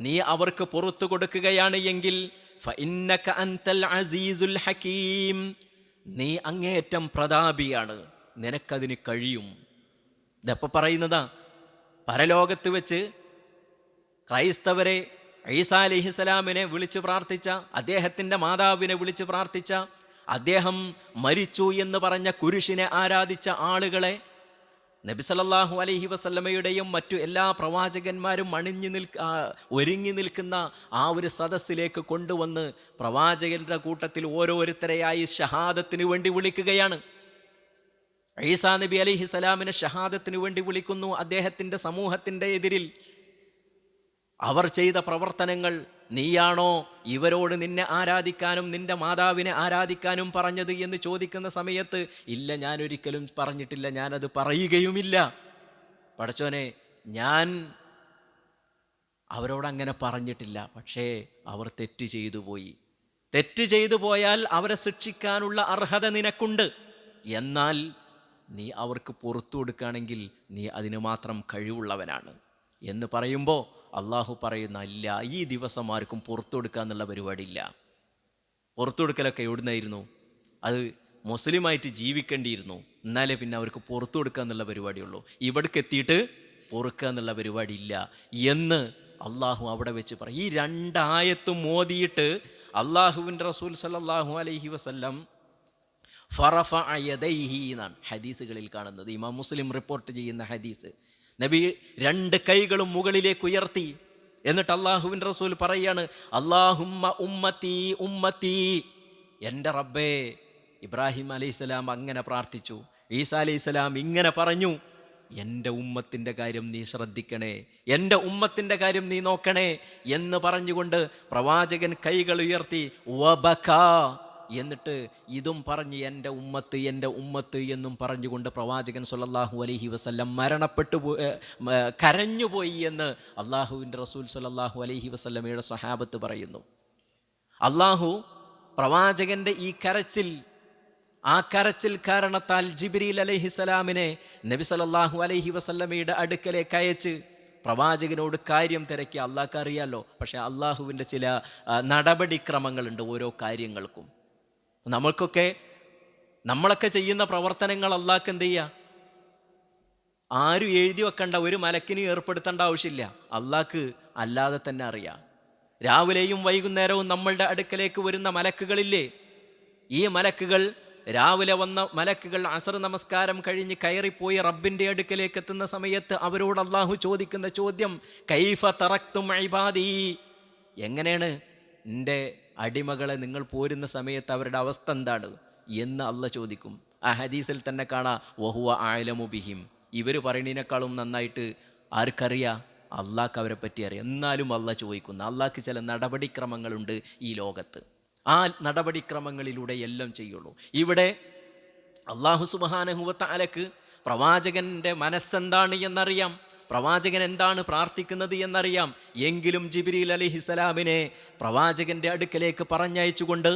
നീ അവർക്ക് പുറത്തു കൊടുക്കുകയാണ് എങ്കിൽ ഫഇന്നക അൻതൽ അസീസുൽ ഹകീം, നീ അങ്ങേയറ്റം പ്രതാപിയാണ്, നിനക്കതിന് കഴിയും. ഇതെപ്പോൾ പറയുന്നതാ? പരലോകത്ത് വെച്ച് ക്രൈസ്തവരെ ഈസാ അലൈഹിസ്സലാമിനെ വിളിച്ച് പ്രാർത്ഥിച്ച, അദ്ദേഹത്തിൻ്റെ മാതാവിനെ വിളിച്ച് പ്രാർത്ഥിച്ച, അദ്ദേഹം മരിച്ചു എന്ന് പറഞ്ഞ കുരിശിനെ ആരാധിച്ച ആളുകളെ നബി സല്ലല്ലാഹു അലൈഹി വസല്ലമയുടെയും മറ്റു എല്ലാ പ്രവാചകന്മാരും ഒരുങ്ങി നിൽക്കുന്ന ആ ഒരു സദസ്സിലേക്ക് കൊണ്ടുവന്ന് പ്രവാചകരുടെ കൂട്ടത്തിൽ ഓരോരുത്തരെയായി ഷഹാദത്തിന് വേണ്ടി വിളിക്കുകയാണ്. ഈസാ നബി അലൈഹിസ്സലാമിനെ ഷഹാദത്തിന് വേണ്ടി വിളിക്കുന്നു. അദ്ദേഹത്തിൻ്റെ സമൂഹത്തിൻ്റെ എതിരിൽ അവർ ചെയ്ത പ്രവർത്തനങ്ങൾ, നീയാണോ ഇവരോട് നിന്നെ ആരാധിക്കാനും നിന്റെ മാതാവിനെ ആരാധിക്കാനും പറഞ്ഞത് എന്ന് ചോദിക്കുന്ന സമയത്ത്, ഇല്ല, ഞാനൊരിക്കലും പറഞ്ഞിട്ടില്ല, ഞാനത് പറയുകയുമില്ല. പടച്ചോനെ, ഞാൻ അവരോടങ്ങനെ പറഞ്ഞിട്ടില്ല. പക്ഷേ അവർ തെറ്റ് ചെയ്തു പോയി. തെറ്റ് ചെയ്തു പോയാൽ അവരെ ശിക്ഷിക്കാനുള്ള അർഹത നിനക്കുണ്ട്. എന്നാൽ നീ അവർക്ക് പുറത്തു കൊടുക്കുകയാണെങ്കിൽ നീ അതിന് മാത്രം കഴിവുള്ളവനാണ് എന്ന് പറയുമ്പോൾ അള്ളാഹു പറയുന്ന, ഇല്ല, ഈ ദിവസം ആർക്കും പുറത്തു കൊടുക്കുക എന്നുള്ള പരിപാടിയില്ല. പുറത്തു കൊടുക്കലൊക്കെ എവിടുന്നായിരുന്നു? അത് മുസ്ലിമായിട്ട് ജീവിക്കേണ്ടിയിരുന്നു, എന്നാലേ പിന്നെ അവർക്ക് പുറത്തു കൊടുക്കുക എന്നുള്ള പരിപാടിയുള്ളൂ. ഇവിടേക്ക് എത്തിയിട്ട് പൊറുക്കുക എന്നുള്ള പരിപാടി ഇല്ല എന്ന് അള്ളാഹു അവിടെ വെച്ച് പറയും. ഈ രണ്ടായത്തും മോദിയിട്ട് അള്ളാഹുവിൻ്റെ റസൂൽ സല്ലല്ലാഹു അലൈഹി വസല്ലം ഫറഫഅ യദൈഹി എന്നാണ് ഹദീസുകളിൽ കാണുന്നത്. ഇമാം മുസ്ലിം റിപ്പോർട്ട് ചെയ്യുന്ന ഹദീസ്. നബി രണ്ട് കൈകളും മുകളിലേക്ക് ഉയർത്തി. എന്നിട്ട് അള്ളാഹുവിൻ്റെ റസൂൽ പറയാണ്, അല്ലാഹുമ്മ ഉമ്മത്തി ഉമ്മത്തി. എൻ്റെ റബ്ബേ, ഇബ്രാഹിം അലൈഹിസ്സലാം അങ്ങനെ പ്രാർത്ഥിച്ചു, ഈസാ അലൈഹിസ്സലാം ഇങ്ങനെ പറഞ്ഞു, എൻ്റെ ഉമ്മത്തിൻ്റെ കാര്യം നീ ശ്രദ്ധിക്കണേ, എൻ്റെ ഉമ്മത്തിൻ്റെ കാര്യം നീ നോക്കണേ എന്ന് പറഞ്ഞുകൊണ്ട് പ്രവാചകൻ കൈകൾ ഉയർത്തി വബകാ. എന്നിട്ട് ഇതും പറഞ്ഞ് എൻ്റെ ഉമ്മത്ത് എൻ്റെ ഉമ്മത്ത് എന്നും പറഞ്ഞുകൊണ്ട് പ്രവാചകൻ സല്ലല്ലാഹു അലൈഹി വസല്ലം കരഞ്ഞുപോയി എന്ന് അള്ളാഹുവിൻ്റെ റസൂൽ സല്ലല്ലാഹു അലൈഹി വസല്ലമയുടെ സ്വഹാബത്ത് പറയുന്നു. അള്ളാഹു പ്രവാചകൻ്റെ ഈ കരച്ചിൽ, ആ കരച്ചിൽ കാരണത്താൽ ജിബ്രീൽ അലൈഹിസ്സലാമിനെ നബി സല്ലല്ലാഹു അലൈഹി വസല്ലമയുടെ അടുക്കലേക്ക് അയച്ച് പ്രവാചകനോട് കാര്യം തിരക്കി. അള്ളാഹ്ക്ക് അറിയാലോ, പക്ഷേ അള്ളാഹുവിൻ്റെ ചില നടപടിക്രമങ്ങളുണ്ട് ഓരോ കാര്യങ്ങൾക്കും. നമ്മളൊക്കെ ചെയ്യുന്ന പ്രവർത്തനങ്ങൾ അള്ളാഹ്ക്ക് എന്ത് ചെയ്യുക? ആരും എഴുതി വെക്കേണ്ട, ഒരു മലക്കിനെ ഏർപ്പെടുത്തേണ്ട ആവശ്യമില്ല. അള്ളാഹ്ക്ക് അല്ലാതെ തന്നെ അറിയാം. രാവിലെയും വൈകുന്നേരവും നമ്മളുടെ അടുക്കലേക്ക് വരുന്ന മലക്കുകളില്ലേ, ഈ മലക്കുകൾ, രാവിലെ വന്ന മലക്കുകൾ അസർ നമസ്കാരം കഴിഞ്ഞ് കയറിപ്പോയി റബ്ബിൻ്റെ അടുക്കലേക്ക് എത്തുന്ന സമയത്ത് അവരോട് അള്ളാഹു ചോദിക്കുന്ന ചോദ്യം, കൈഫ തറക്തും ഇബാദി, എങ്ങനെയാണ് എൻ്റെ അടിമകളെ നിങ്ങൾ പോരുന്ന സമയത്ത് അവരുടെ അവസ്ഥ എന്താണ് എന്ന് അള്ളാഹ് ചോദിക്കും. ആ ഹദീസിൽ തന്നെ കാണാം, വഹുവ അഅലമു ബിഹിം, ഇവർ പറയുന്നതിനേക്കാളും നന്നായിട്ട് ആർക്കറിയാം? അള്ളാഹ്ക്ക് അവരെ പറ്റി അറിയാം. എന്നാലും അള്ളാഹ് ചോദിക്കുന്നു. അള്ളാഹ്ക്ക് ചില നടപടിക്രമങ്ങളുണ്ട് ഈ ലോകത്ത്, ആ നടപടിക്രമങ്ങളിലൂടെ എല്ലാം ചെയ്യുള്ളൂ. ഇവിടെ അള്ളാഹു സുബ്ഹാനഹു വ തആലക്ക് പ്രവാചകൻ്റെ മനസ്സെന്താണ് എന്നറിയാം. പ്രവാചകൻ എന്താണ് പ്രാർത്ഥിക്കുന്നത് എന്നറിയാം. എങ്കിലും ജിബ്രീൽ അലൈഹിസ്സലാമിനെ പ്രവാചകൻ്റെ അടുക്കലേക്ക് പറഞ്ഞയച്ചുകൊണ്ട്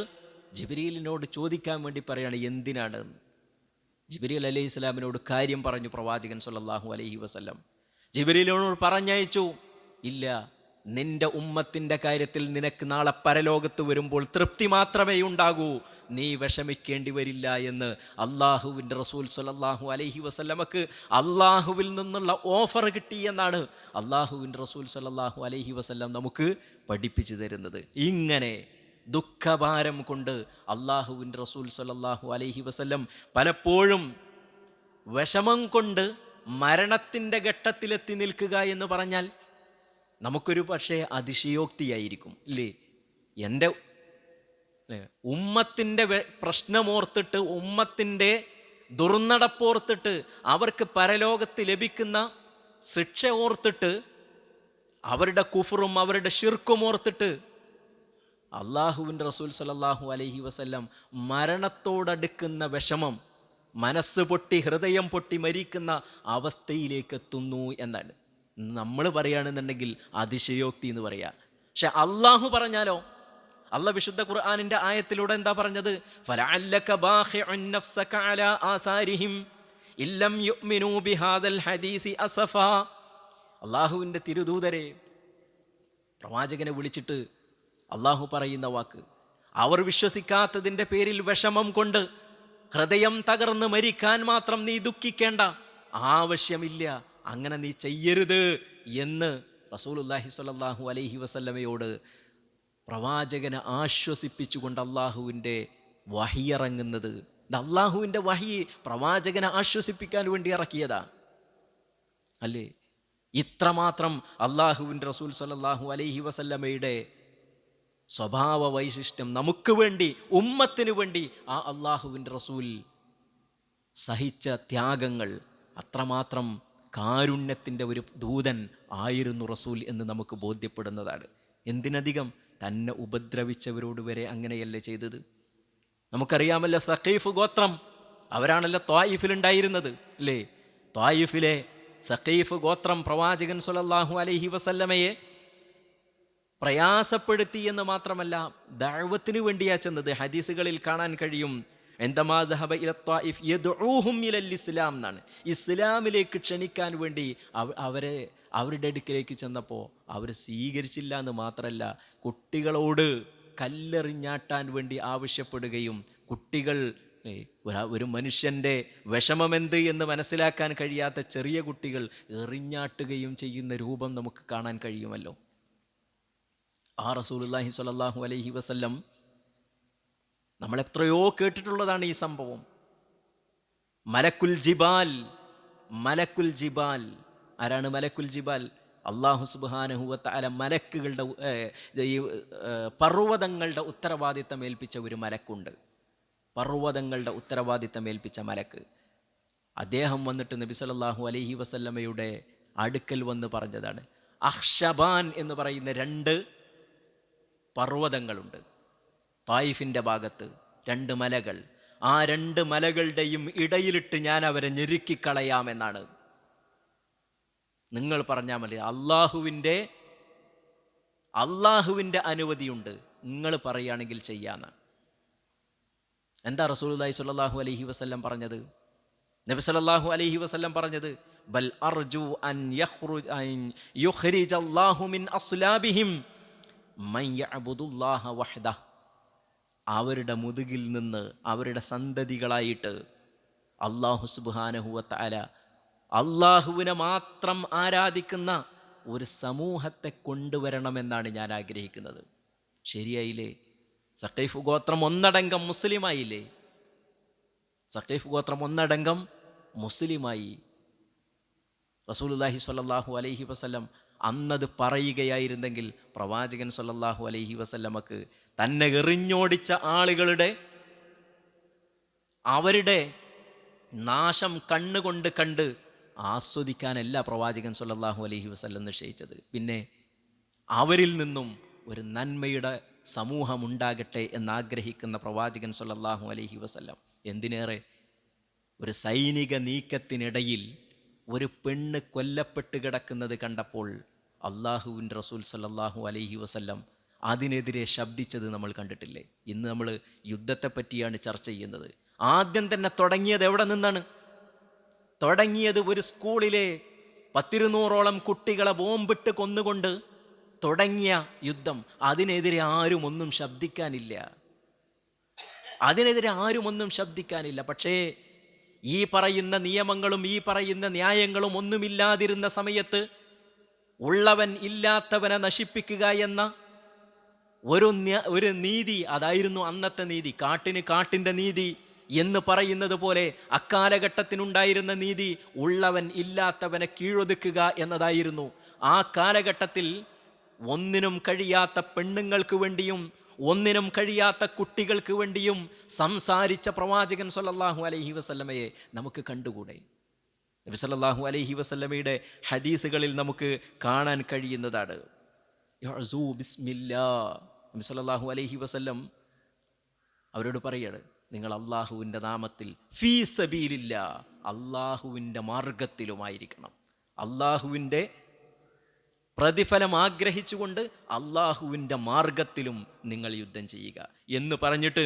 ജിബ്രീലിനോട് ചോദിക്കാൻ വേണ്ടി പറയാണ് എന്തിനാണ്. ജിബ്രീൽ അലൈഹിസ്സലാമിനോട് കാര്യം പറഞ്ഞു പ്രവാചകൻ സ്വല്ലല്ലാഹു അലൈഹി വസല്ലം. ജിബ്രീലിനോട് പറഞ്ഞയച്ചു, ഇല്ല, നിന്റെ ഉമ്മത്തിൻ്റെ കാര്യത്തിൽ നിനക്ക് നാളെ പരലോകത്ത് വരുമ്പോൾ തൃപ്തി മാത്രമേ ഉണ്ടാകൂ, നീ വിഷമിക്കേണ്ടി വരില്ല എന്ന് അള്ളാഹുവിൻ്റെ റസൂൽ സ്വല്ലല്ലാഹു അലൈഹി വസല്ലമക്ക് അള്ളാഹുവിൽ നിന്നുള്ള ഓഫർ കിട്ടി എന്നാണ് അള്ളാഹുവിൻ്റെ റസൂൽ സ്വല്ലല്ലാഹു അലൈഹി വസല്ലം നമുക്ക് പഠിപ്പിച്ചു തരുന്നത്. ഇങ്ങനെ ദുഃഖഭാരം കൊണ്ട് അള്ളാഹുവിൻ്റെ റസൂൽ സ്വല്ലല്ലാഹു അലൈഹി വസല്ലം പലപ്പോഴും വിഷമം കൊണ്ട് മരണത്തിൻ്റെ ഘട്ടത്തിലെത്തി നിൽക്കുക എന്ന് പറഞ്ഞാൽ നമുക്കൊരു പക്ഷേ അതിശയോക്തിയായിരിക്കും, ഇല്ലേ? എൻ്റെ ഉമ്മത്തിൻ്റെ പ്രശ്നമോർത്തിട്ട്, ഉമ്മത്തിൻ്റെ ദുർനടപ്പോർത്തിട്ട്, അവർക്ക് പരലോകത്ത് ലഭിക്കുന്ന ശിക്ഷ ഓർത്തിട്ട്, അവരുടെ കുഫറും അവരുടെ ശിർക്കും ഓർത്തിട്ട് അള്ളാഹുവിൻ്റെ റസൂൽ സ്വല്ലല്ലാഹു അലൈഹി വസല്ലം മരണത്തോടടുക്കുന്ന വിഷമം, മനസ്സ് പൊട്ടി ഹൃദയം പൊട്ടി മരിക്കുന്ന അവസ്ഥയിലേക്ക് എത്തുന്നു എന്നാണ് നമ്മൾ പറയുകയാണെന്നുണ്ടെങ്കിൽ അതിശയോക്തി എന്ന് പറയാം. പക്ഷെ അള്ളാഹു പറഞ്ഞാലോ, അള്ളാഹ് വിശുദ്ധ ഖുർആനിൻ്റെ ആയത്തിലൂടെ എന്താ പറഞ്ഞത്? ഫലഅല്ലക ബാഖിഉൻ നഫ്സക അലാ ആസാരിഹിം ഇല്ലം യുഅ്മിനൂ ബിഹാദൽ ഹദീസി അസഫാ. അള്ളാഹുവിൻ്റെ തിരുദൂതരെ, പ്രവാചകനെ വിളിച്ചിട്ട് അള്ളാഹു പറയുന്ന വാക്ക്, അവർ വിശ്വസിക്കാത്തതിൻ്റെ പേരിൽ വിഷമം കൊണ്ട് ഹൃദയം തകർന്ന് മരിക്കാൻ മാത്രം നീ ദുഃഖിക്കേണ്ട ആവശ്യമില്ല, അങ്ങനെ നീ ചെയ്യരുത് എന്ന് റസൂലുള്ളാഹി സ്വല്ലല്ലാഹു അലൈഹി വസല്ലമയോട് പ്രവാചകനെ ആശ്വസിപ്പിച്ചുകൊണ്ട് അള്ളാഹുവിൻ്റെ വഹി ഇറങ്ങുന്നത്. അള്ളാഹുവിൻ്റെ വഹി പ്രവാചകനെ ആശ്വസിപ്പിക്കാൻ വേണ്ടി ഇറക്കിയതാ അല്ലേ? ഇത്രമാത്രം അള്ളാഹുവിൻ്റെ റസൂൽ സ്വല്ലല്ലാഹു അലൈഹി വസല്ലമയുടെ സ്വഭാവ വൈശിഷ്ട്യം നമുക്ക് വേണ്ടി, ഉമ്മത്തിന് വേണ്ടി ആ അള്ളാഹുവിൻ്റെ റസൂൽ സഹിച്ച ത്യാഗങ്ങൾ, അത്രമാത്രം കാരുണ്യത്തിൻ്റെ ഒരു ദൂതൻ ആയിരുന്നു റസൂൽ എന്ന് നമുക്ക് ബോധ്യപ്പെടുന്നതാണ്. എന്തിനധികം തന്നെ ഉപദ്രവിച്ചവരോട് വരെ അങ്ങനെയല്ലേ ചെയ്തത്? നമുക്കറിയാമല്ലോ, സഖീഫ് ഗോത്രം, അവരാണല്ലോ ത്വായിഫിലുണ്ടായിരുന്നത്, അല്ലേ? ത്വായിഫിലെ സഖീഫ് ഗോത്രം പ്രവാചകൻ സ്വല്ലല്ലാഹു അലൈഹി വസല്ലമയെ പ്രയാസപ്പെടുത്തി എന്ന് മാത്രമല്ല, ദഅവത്തിന് വേണ്ടിയാ ചെന്നത്. ഹദീസുകളിൽ കാണാൻ കഴിയും, എന്തമാ ദഹബ ഇല ത്വായിഫ് യദ്ഊഹും ഇലൽ ഇസ്ലാം എന്നാണ്. ഇസ്ലാമിലേക്ക് ക്ഷണിക്കാൻ വേണ്ടി അവരുടെ അടുക്കിലേക്ക് ചെന്നപ്പോൾ അവർ സ്വീകരിച്ചില്ല എന്ന് മാത്രമല്ല, കുട്ടികളോട് കല്ലെറിഞ്ഞാട്ടാൻ വേണ്ടി ആവശ്യപ്പെടുകയും, കുട്ടികൾ ഒരു മനുഷ്യൻ്റെ വിഷമമെന്ത് എന്ന് മനസ്സിലാക്കാൻ കഴിയാത്ത ചെറിയ കുട്ടികൾ എറിഞ്ഞാട്ടുകയും ചെയ്യുന്ന രൂപം നമുക്ക് കാണാൻ കഴിയുമല്ലോ. ആ റസൂലുള്ളാഹി സ്വല്ലല്ലാഹു അലൈഹി വസല്ലം നമ്മൾ എത്രയോ കേട്ടിട്ടുള്ളതാണ് ഈ സംഭവം. മലക്കുൽ ജിബാൽ, മലക്കുൽ ജിബാൽ ആരാണ് മലക്കുൽ ജിബാൽ? അല്ലാഹു സുബ്ഹാനഹു വ തആല മലക്കുകളുടെ ഈ പർവ്വതങ്ങളുടെ ഉത്തരവാദിത്തം ഏൽപ്പിച്ച ഒരു മലക്കുണ്ട്. പർവ്വതങ്ങളുടെ ഉത്തരവാദിത്തം ഏൽപ്പിച്ച മലക്ക്. അദ്ദേഹം വന്നിട്ട് നബി സല്ലല്ലാഹു അലൈഹി വസല്ലമയുടെ അടുക്കൽ വന്ന് പറഞ്ഞതാണ്, അഹ്ഷബാൻ എന്ന് പറയുന്ന 2 പർവ്വതങ്ങളുണ്ട് തായിഫിൻ്റെ ഭാഗത്ത്, 2 മലകൾ. ആ 2 മലകളുടെയും ഇടയിലിട്ട് ഞാൻ അവരെ ഞെരുക്കിക്കളയാമെന്നാണ്. നിങ്ങൾ പറഞ്ഞാൽ മതി, അള്ളാഹുവിൻ്റെ അനുമതിയുണ്ട്, നിങ്ങൾ പറയുകയാണെങ്കിൽ ചെയ്യാമെന്നാണ്. എന്താ റസൂലുള്ളാഹി സ്വല്ലല്ലാഹു അലൈഹി വസല്ലം പറഞ്ഞത്? നബി സല്ലല്ലാഹു അലൈഹി വസല്ലം പറഞ്ഞത്, ബൽ അർജു അൻ യുഖ്രിജല്ലാഹു മിൻ അസ്ലാബിഹിം മൻ യഅബുദുല്ലാഹ വഹ്ദഹ. അവരുടെ മുതുകിൽ നിന്ന്, അവരുടെ സന്തതികളായിട്ട് അല്ലാഹു സുബ്ഹാനഹു വ തആല അള്ളാഹുവിനെ മാത്രം ആരാധിക്കുന്ന ഒരു സമൂഹത്തെ കൊണ്ടുവരണമെന്നാണ് ഞാൻ ആഗ്രഹിക്കുന്നത്. ശരിയായില്ലേ? സഖീഫ് ഗോത്രം ഒന്നടങ്കം മുസ്ലിമായില്ലേ? സഖീഫ് ഗോത്രം ഒന്നടങ്കം മുസ്ലിമായി. റസൂലുള്ളാഹി സ്വല്ലല്ലാഹു അലൈഹി വസല്ലം അന്നത് പറയുകയായിരുന്നെങ്കിൽ പ്രവാചകൻ സ്വല്ലല്ലാഹു അലൈഹി വസല്ലമക്ക് തന്നെ എറിഞ്ഞോടിച്ച അവരുടെ നാശം കണ്ണുകൊണ്ട് കണ്ട് ആസ്വദിക്കാനല്ല പ്രവാചകൻ സ്വല്ലല്ലാഹു അലൈഹി വസല്ലം നിശ്ചയിച്ചത്. പിന്നെ അവരിൽ നിന്നും ഒരു നന്മയുടെ സമൂഹം ഉണ്ടാകട്ടെ എന്നാഗ്രഹിക്കുന്ന പ്രവാചകൻ സ്വല്ലല്ലാഹു അലൈഹി വസല്ലം എന്തിനേറെ ഒരു സൈനിക നീക്കത്തിനിടയിൽ ഒരു പെണ്ണ് കൊല്ലപ്പെട്ട് കിടക്കുന്നത് കണ്ടപ്പോൾ അള്ളാഹുവിൻ്റെ റസൂൽ സല്ലല്ലാഹു അലൈഹി വസല്ലം അതിനെതിരെ ശബ്ദിച്ചത് നമ്മൾ കണ്ടിട്ടില്ലേ? ഇന്ന് നമ്മൾ യുദ്ധത്തെ പറ്റിയാണ് ചർച്ച ചെയ്യുന്നത്. ആദ്യം തന്നെ തുടങ്ങിയത് എവിടെ നിന്നാണ്? തുടങ്ങിയത് ഒരു സ്കൂളിലെ 100-200ഓളം കുട്ടികളെ ബോംബിട്ട് കൊന്നുകൊണ്ട് തുടങ്ങിയ യുദ്ധം. അതിനെതിരെ ആരും ഒന്നും ശബ്ദിക്കാനില്ല. പക്ഷേ ഈ പറയുന്ന നിയമങ്ങളും ഈ പറയുന്ന ന്യായങ്ങളും ഒന്നുമില്ലാതിരുന്ന സമയത്ത് ഉള്ളവൻ ഇല്ലാത്തവനെ നശിപ്പിക്കുക എന്ന ഒരു നീതി, അതായിരുന്നു അന്നത്തെ നീതി. കാട്ടിന് കാട്ടിൻ്റെ നീതി എന്ന് പറയുന്നത് പോലെ അക്കാലഘട്ടത്തിനുണ്ടായിരുന്ന നീതി ഉള്ളവൻ ഇല്ലാത്തവനെ കീഴൊതുക്കുക എന്നതായിരുന്നു. ആ കാലഘട്ടത്തിൽ ഒന്നിനും കഴിയാത്ത പെണ്ണുങ്ങൾക്ക് വേണ്ടിയും ഒന്നിനും കഴിയാത്ത കുട്ടികൾക്ക് വേണ്ടിയും സംസാരിച്ച പ്രവാചകൻ സല്ലല്ലാഹു അലൈഹി വസല്ലമയെ നമുക്ക് കണ്ടുകൂടെ? നബി സല്ലല്ലാഹു അലൈഹി വസല്ലമയുടെ ഹദീസുകളിൽ നമുക്ക് കാണാൻ കഴിയുന്നതാണ്. യഅ്സൂ ബിസ്മില്ലാ. നബി സല്ലല്ലാഹു അലൈഹി വസല്ലം അവരോട് പറയാണ്, നിങ്ങൾ അള്ളാഹുവിൻ്റെ നാമത്തിൽ ഫീ സബീലില്ലാ, അള്ളാഹുവിൻ്റെ മാർഗത്തിലുമായിരിക്കണം. അള്ളാഹുവിൻ്റെ പ്രതിഫലം ആഗ്രഹിച്ചുകൊണ്ട് അള്ളാഹുവിൻ്റെ മാർഗത്തിലും നിങ്ങൾ യുദ്ധം ചെയ്യുക എന്ന് പറഞ്ഞിട്ട്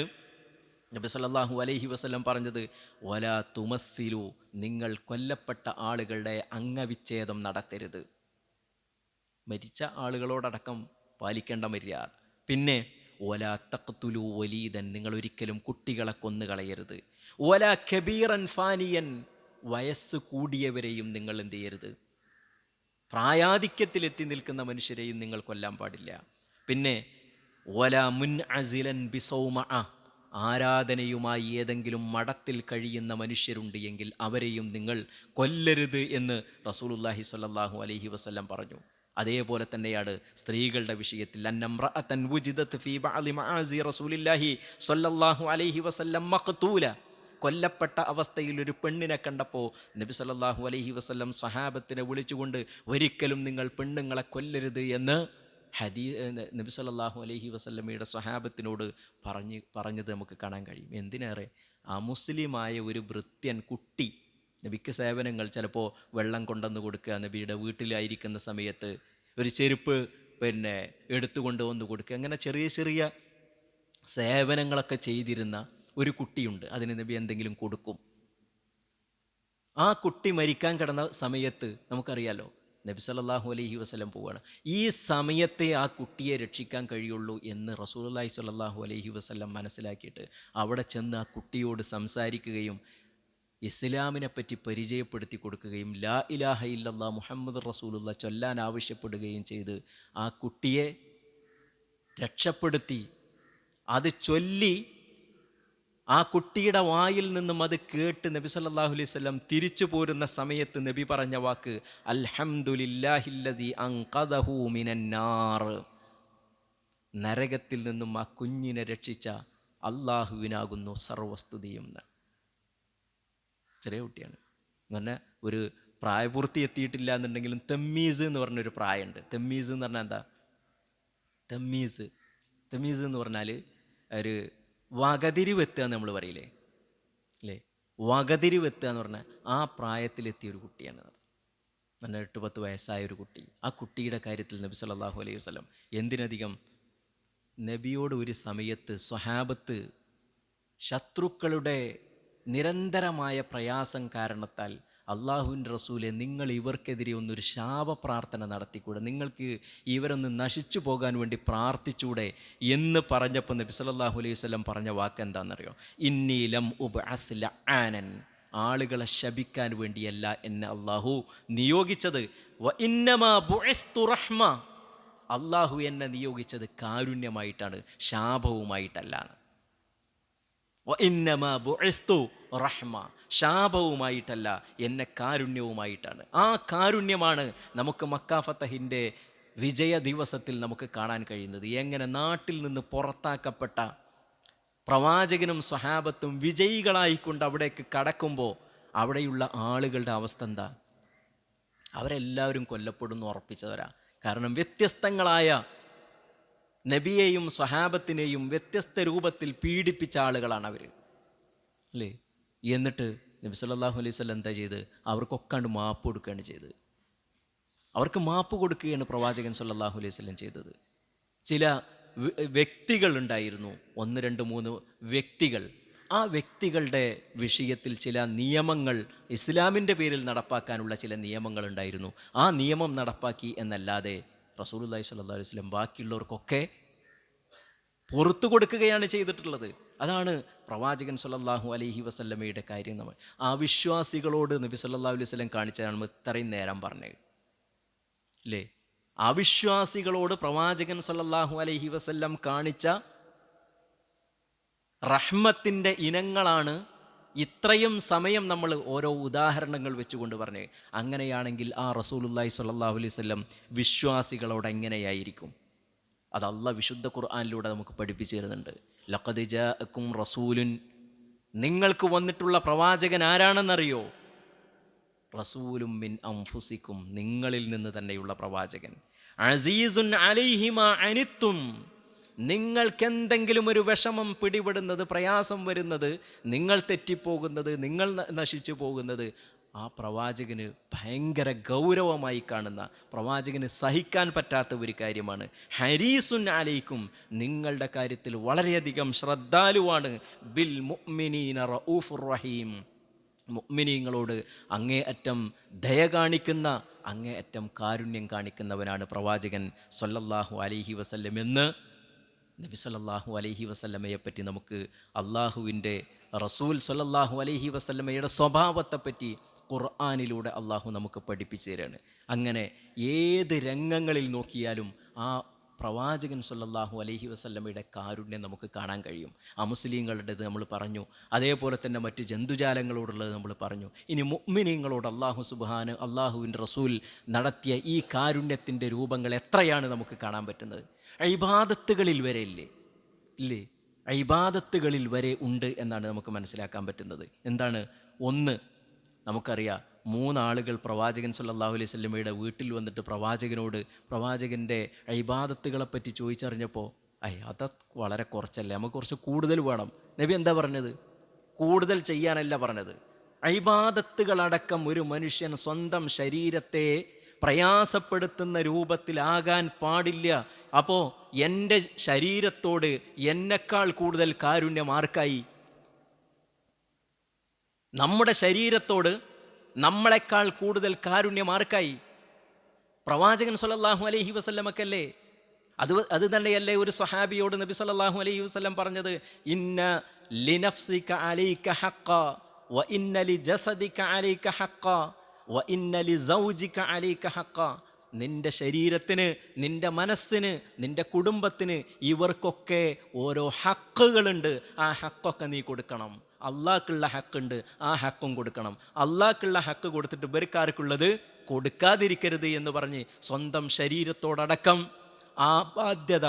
നബി സല്ലല്ലാഹു അലൈഹി വസല്ലം പറഞ്ഞത്, വലാ തുമസ്സിലു, നിങ്ങൾ കൊല്ലപ്പെട്ട ആളുകളുടെ അംഗവിച്ഛേദം നടത്തരുത്. മരിച്ച ആളുകളോടടക്കം പാലിക്കേണ്ട മര്യാദ. പിന്നെ വലാ തഖ്തുലു വലീദൻ, നിങ്ങൾ ഒരിക്കലും കുട്ടികളെ കൊന്നുകളയരുത്. വലാ കബീറൻ ഫാനിയൻ, വയസ്സ് കൂടിയവരെയും നിങ്ങൾ എന്ത് ചെയ്യരുത്, പ്രായാധിക്യത്തിലെത്തി നിൽക്കുന്ന മനുഷ്യരെയും നിങ്ങൾ കൊല്ലാൻ പാടില്ല. പിന്നെ വലാ മുൻഅസിലൻ ബിസൗമഅ, ആരാധനയുമായി ഏതെങ്കിലും മഠത്തിൽ കഴിയുന്ന മനുഷ്യരുണ്ട് എങ്കിൽ അവരെയും നിങ്ങൾ കൊല്ലരുത് എന്ന് റസൂലുള്ളാഹി സ്വല്ലല്ലാഹു അലൈഹി വസല്ലം പറഞ്ഞു. അതേപോലെ തന്നെയാണ് സ്ത്രീകളുടെ വിഷയത്തിൽ. അന്നംറഅതൻ വുജിദത് ഫീ ബഅദി മആസി റസൂലില്ലാഹി സ്വല്ലല്ലാഹു അലൈഹി വസല്ലം മഖ്തൂല, കൊല്ലപ്പെട്ട അവസ്ഥയിൽ ഒരു പെണ്ണിനെ കണ്ടപ്പോൾ നബി സല്ലല്ലാഹു അലൈഹി വസല്ലം സ്വഹാബത്തിനെ വിളിച്ചുകൊണ്ട് ഒരിക്കലും നിങ്ങൾ പെണ്ണുങ്ങളെ കൊല്ലരുത് എന്ന് നബി സല്ലല്ലാഹു അലൈഹി വസല്ലമയുടെ സ്വഹാബത്തിനോട് പറഞ്ഞത് നമുക്ക് കാണാൻ കഴിയും. എന്തിനേറെ അമുസ്ലിമായ ഒരു ഭൃത്യൻ കുട്ടി നബിക്ക് സേവനങ്ങൾ, ചിലപ്പോൾ വെള്ളം കൊണ്ടുവന്ന് കൊടുക്കുക, നബിയുടെ വീട്ടിലായിരിക്കുന്ന സമയത്ത് ഒരു ചെരുപ്പ് എടുത്തുകൊണ്ട് വന്ന് കൊടുക്കുക, അങ്ങനെ ചെറിയ ചെറിയ സേവനങ്ങളൊക്കെ ചെയ്തിരുന്ന ഒരു കുട്ടിയുണ്ട്. അതിന് നബി എന്തെങ്കിലും കൊടുക്കും. ആ കുട്ടി മരിക്കാൻ കിടന്ന സമയത്ത് നമുക്കറിയാലോ, നബി സല്ലല്ലാഹു അലൈഹി വസല്ലം പോവുകയാണ്. ഈ സമയത്തെ ആ കുട്ടിയെ രക്ഷിക്കാൻ കഴിയുള്ളൂ എന്ന് റസൂലുള്ളാഹി സ്വല്ലല്ലാഹു അലൈഹി വസല്ലം മനസ്സിലാക്കിയിട്ട് അവിടെ ചെന്ന് ആ കുട്ടിയോട് സംസാരിക്കുകയും ഇസ്ലാമിനെ പറ്റി പരിചയപ്പെടുത്തി കൊടുക്കുകയും ലാ ഇലാഹ ഇല്ലല്ലാഹ് മുഹമ്മദ് റസൂലുള്ളാഹ് ചൊല്ലാൻ ആവശ്യപ്പെടുകയും ചെയ്ത് ആ കുട്ടിയെ രക്ഷപ്പെടുത്തി. അത് ചൊല്ലി ആ കുട്ടിയുടെ വായിൽ നിന്നും അത് കേട്ട് നബി സല്ലല്ലാഹു അലൈഹി വസല്ലം തിരിച്ചു പോരുന്ന സമയത്ത് നബി പറഞ്ഞ വാക്ക് അൽഹംദുലില്ലാഹില്ലദീ അൻഖദഹു മിനന്നാർ, നരകത്തിൽ നിന്നും ആ കുഞ്ഞിനെ രക്ഷിച്ച അള്ളാഹുവിനാകുന്നു സർവസ്തുതിയും. ചെറിയ കുട്ടിയാണ് എന്ന് പറഞ്ഞാൽ ഒരു പ്രായപൂർത്തി എത്തിയിട്ടില്ല എന്നുണ്ടെങ്കിലും തെമ്മീസ് എന്ന് പറഞ്ഞൊരു പ്രായമുണ്ട്. തെമ്മീസ് എന്ന് പറഞ്ഞാൽ എന്താ? തെമ്മീസ് എന്ന് പറഞ്ഞാൽ ഒരു വകതിരിവെത്തുക എന്ന് നമ്മൾ പറയില്ലേ, അല്ലേ? വകതിരിവെത്തുക എന്ന് പറഞ്ഞാൽ ആ പ്രായത്തിലെത്തിയ ഒരു കുട്ടിയാണ്. നല്ല 8-10 വയസ്സായ ഒരു കുട്ടി. ആ കുട്ടിയുടെ കാര്യത്തിൽ നബി സല്ലല്ലാഹു അലൈഹി വസല്ലം എന്തിനധികം നബിയോട് ഒരു സമയത്ത് സ്വഹാബത്ത് ശത്രുക്കളുടെ നിരന്തരമായ പ്രയാസം കാരണത്താൽ അള്ളാഹുവിൻ്റെ റസൂലെ, നിങ്ങൾ ഇവർക്കെതിരെ ഒന്നൊരു ശാപപ്രാർത്ഥന നടത്തിക്കൂടെ, നിങ്ങൾക്ക് ഇവരൊന്ന് നശിച്ചു പോകാൻ വേണ്ടി പ്രാർത്ഥിച്ചൂടെ എന്ന് പറഞ്ഞപ്പോൾ നബി സല്ലല്ലാഹു അലൈഹി വസല്ലം പറഞ്ഞ വാക്ക് എന്താണെന്നറിയോ? ഇന്നി ലം ഉബ്അസ് ലആനൻ, ആളുകളെ ശപിക്കാൻ വേണ്ടിയല്ല എന്നെ അള്ളാഹു നിയോഗിച്ചത്. വ ഇന്നമാ ബുഇസ്തു റഹ്മ, അള്ളാഹു എന്നെ നിയോഗിച്ചത് കാരുണ്യമായിട്ടാണ്, ശാപവുമായിട്ടല്ല. വഇന്നമാ ബുഇസ്തു റഹ്മ, ശാപവുമായിട്ടല്ല, എന്നെ കാരുണ്യവുമായിട്ടാണ്. ആ കാരുണ്യമാണ് നമുക്ക് മക്ക ഫതഹിൻ്റെ വിജയ ദിവസത്തിൽ നമുക്ക് കാണാൻ കഴിയുന്നത്. എങ്ങനെ നാട്ടിൽ നിന്ന് പുറത്താക്കപ്പെട്ട പ്രവാചകനും സ്വഹാബത്തും വിജയികളായിക്കൊണ്ട് അവിടേക്ക് കടക്കുമ്പോൾ അവിടെയുള്ള ആളുകളുടെ അവസ്ഥ എന്താ? അവരെല്ലാവരും കൊല്ലപ്പെടുന്നു ഉറപ്പിച്ചവരാ. കാരണം വ്യത്യസ്തങ്ങളായ നബിയെയും സ്വഹാബത്തിനെയും വ്യത്യസ്ത രൂപത്തിൽ പീഡിപ്പിച്ച ആളുകളാണ് അവർ, അല്ലേ? എന്നിട്ട് നബി സല്ലല്ലാഹു അലൈഹി വസല്ലം എന്താ ചെയ്ത്? അവർക്കൊക്കാണ്ട് മാപ്പ് കൊടുക്കുകയാണ് ചെയ്തത്. അവർക്ക് മാപ്പ് കൊടുക്കുകയാണ് പ്രവാചകൻ സല്ലല്ലാഹു അലൈഹി വസല്ലം ചെയ്തത്. ചില വ്യക്തികളുണ്ടായിരുന്നു, 1, 2, 3 വ്യക്തികൾ. ആ വ്യക്തികളുടെ വിഷയത്തിൽ ചില നിയമങ്ങൾ, ഇസ്ലാമിൻ്റെ പേരിൽ നടപ്പാക്കാനുള്ള ചില നിയമങ്ങളുണ്ടായിരുന്നു. ആ നിയമം നടപ്പാക്കി എന്നല്ലാതെ റസൂലുള്ളാഹി സ്വല്ലല്ലാഹു അലൈഹി വസല്ലം ബാക്കിയുള്ളവർക്കൊക്കെ പുറത്തു കൊടുക്കുകയാണ് ചെയ്തിട്ടുള്ളത്. അതാണ് പ്രവാചകൻ സല്ലല്ലാഹു അലൈഹി വസല്ലമയുടെ കാര്യം. നമ്മൾ അവിശ്വാസികളോട് നബി സല്ലല്ലാഹു അലൈഹി വസല്ലം കാണിച്ചതാണ് ഇത്രയും നേരം പറഞ്ഞത് അല്ലേ? അവിശ്വാസികളോട് പ്രവാചകൻ സല്ലല്ലാഹു അലൈഹി വസല്ലം കാണിച്ച റഹ്മത്തിൻ്റെ ഇനങ്ങളാണ് ഇത്രയും സമയം നമ്മൾ ഓരോ ഉദാഹരണങ്ങൾ വെച്ചുകൊണ്ട് പറഞ്ഞത്. അങ്ങനെയാണെങ്കിൽ ആ റസൂലുള്ളാഹി സ്വല്ലല്ലാഹു അലൈഹി വസല്ലം വിശ്വാസികളോട് എങ്ങനെയായിരിക്കും? അത് അല്ലാഹ് വിശുദ്ധ ഖുർആനിലൂടെ നമുക്ക് പഠിപ്പിച്ചു തരുന്നുണ്ട്. ലഖദ് ജാഅക്കും റസൂലുൻ, നിങ്ങൾക്ക് വന്നിട്ടുള്ള പ്രവാചകൻ ആരാണെന്നറിയോ? റസൂലും മിൻ അൻഫുസിക്കും, നിങ്ങളിൽ നിന്ന് തന്നെയുള്ള പ്രവാചകൻ. അസീസുൻ അലൈഹി മാ അനിത്തും, നിങ്ങൾക്കെന്തെങ്കിലും ഒരു വിഷമം പിടിപെടുന്നത്, പ്രയാസം വരുന്നത്, നിങ്ങൾ തെറ്റിപ്പോകുന്നത്, നിങ്ങൾ നശിച്ചു പോകുന്നത് ആ പ്രവാചകന് ഭയങ്കര ഗൗരവമായി കാണുന്ന, പ്രവാചകന് സഹിക്കാൻ പറ്റാത്ത ഒരു കാര്യമാണ്. ഹരീസുൻ അലൈക്കും, നിങ്ങളുടെ കാര്യത്തിൽ വളരെയധികം ശ്രദ്ധാലുവാണ്. ബിൽ മുഅ്മിനീന റഊഫുർ റഹീം, മുഅ്മിനീങ്ങളോട് അങ്ങേയറ്റം ദയ കാണിക്കുന്ന, അങ്ങേയറ്റം കാരുണ്യം കാണിക്കുന്നവനാണ് പ്രവാചകൻ സല്ലല്ലാഹു അലൈഹി വസല്ലം എന്ന് നബി സല്ലല്ലാഹു അലൈഹി വസല്ലമയെ പറ്റി നമുക്ക് അള്ളാഹുവിൻ്റെ റസൂൽ സല്ലല്ലാഹു അലൈഹി വസല്ലമയുടെ സ്വഭാവത്തെപ്പറ്റി ഖുർആനിലൂടെ അള്ളാഹു നമുക്ക് പഠിപ്പിച്ചു തരാണ്. അങ്ങനെ ഏത് രംഗങ്ങളിൽ നോക്കിയാലും ആ പ്രവാചകൻ സല്ലല്ലാഹു അലൈഹി വസല്ലമയുടെ കാരുണ്യം നമുക്ക് കാണാൻ കഴിയും. അമുസ്ലിങ്ങളുടേത് നമ്മൾ പറഞ്ഞു, അതേപോലെ തന്നെ മറ്റ് ജന്തുജാലങ്ങളോടുള്ളത് നമ്മൾ പറഞ്ഞു. ഇനി മുഅ്മിനീങ്ങളോട് അള്ളാഹുവിൻ്റെ റസൂൽ നടത്തിയ ഈ കാരുണ്യത്തിൻ്റെ രൂപങ്ങൾ എത്രയാണ് നമുക്ക് കാണാൻ പറ്റുന്നത്? ഇബാദത്തുകളിൽ വരെ ഇല്ലേ? ഇബാദത്തുകളിൽ വരെ ഉണ്ട് എന്നാണ് നമുക്ക് മനസ്സിലാക്കാൻ പറ്റുന്നത്. എന്താണ്? ഒന്ന്, നമുക്കറിയാം, 3 ആളുകൾ പ്രവാചകൻ സല്ലല്ലാഹു അലൈഹി വസല്ലമയുടെ വീട്ടിൽ വന്നിട്ട് പ്രവാചകനോട് പ്രവാചകൻ്റെ ഇബാദത്തുകളെപ്പറ്റി ചോദിച്ചറിഞ്ഞപ്പോൾ, അത് വളരെ കുറച്ചല്ലേ, നമുക്ക് കുറച്ച് കൂടുതൽ വേണം. നബി എന്താ പറഞ്ഞത്? കൂടുതൽ ചെയ്യാനല്ല പറഞ്ഞത്. ഇബാദത്തുകളടക്കം ഒരു മനുഷ്യൻ സ്വന്തം ശരീരത്തെ പ്രയാസപ്പെടുത്തുന്ന രൂപത്തിലാകാൻ പാടില്ല. അപ്പോൾ എൻ്റെ ശരീരത്തോട് എന്നെക്കാൾ കൂടുതൽ കാരുണ്യം ആർക്കായി? നമ്മുടെ ശരീരത്തോട് നമ്മളെക്കാൾ കൂടുതൽ കാരുണ്യം ആർക്കായി? പ്രവാചകൻ സല്ലല്ലാഹു അലൈഹി വസല്ലമക്കല്ലേ? അത് തന്നെയല്ലേ ഒരു സ്വഹാബിയോട് നബി സല്ലല്ലാഹു അലൈഹി വസല്ലം പറഞ്ഞത്? ഇന്ന ലിനഫ്സിക അലൈക ഹഖ്ഖ വ ഇന്ന ലിജസദിക അലൈക ഹഖ്ഖ വ ഇന്ന ലിസൗജിക അലൈക ഹഖ്ഖ. നിൻ്റെ ശരീരത്തിന്, നിൻ്റെ മനസ്സിന്, നിൻ്റെ കുടുംബത്തിന്, ഇവർക്കൊക്കെ ഓരോ ഹക്കുകളുണ്ട്. ആ ഹക്കൊക്കെ നീ കൊടുക്കണം. അള്ളാഹ്ക്കുള്ള ഹക്കുണ്ട്, ആ ഹക്കും കൊടുക്കണം. അള്ളാഹ്ക്കുള്ള ഹക്ക് കൊടുത്തിട്ട് ഇവർക്കാർക്കുള്ളത് കൊടുക്കാതിരിക്കരുത് എന്ന് പറഞ്ഞ് സ്വന്തം ശരീരത്തോടടക്കം ആ ബാധ്യത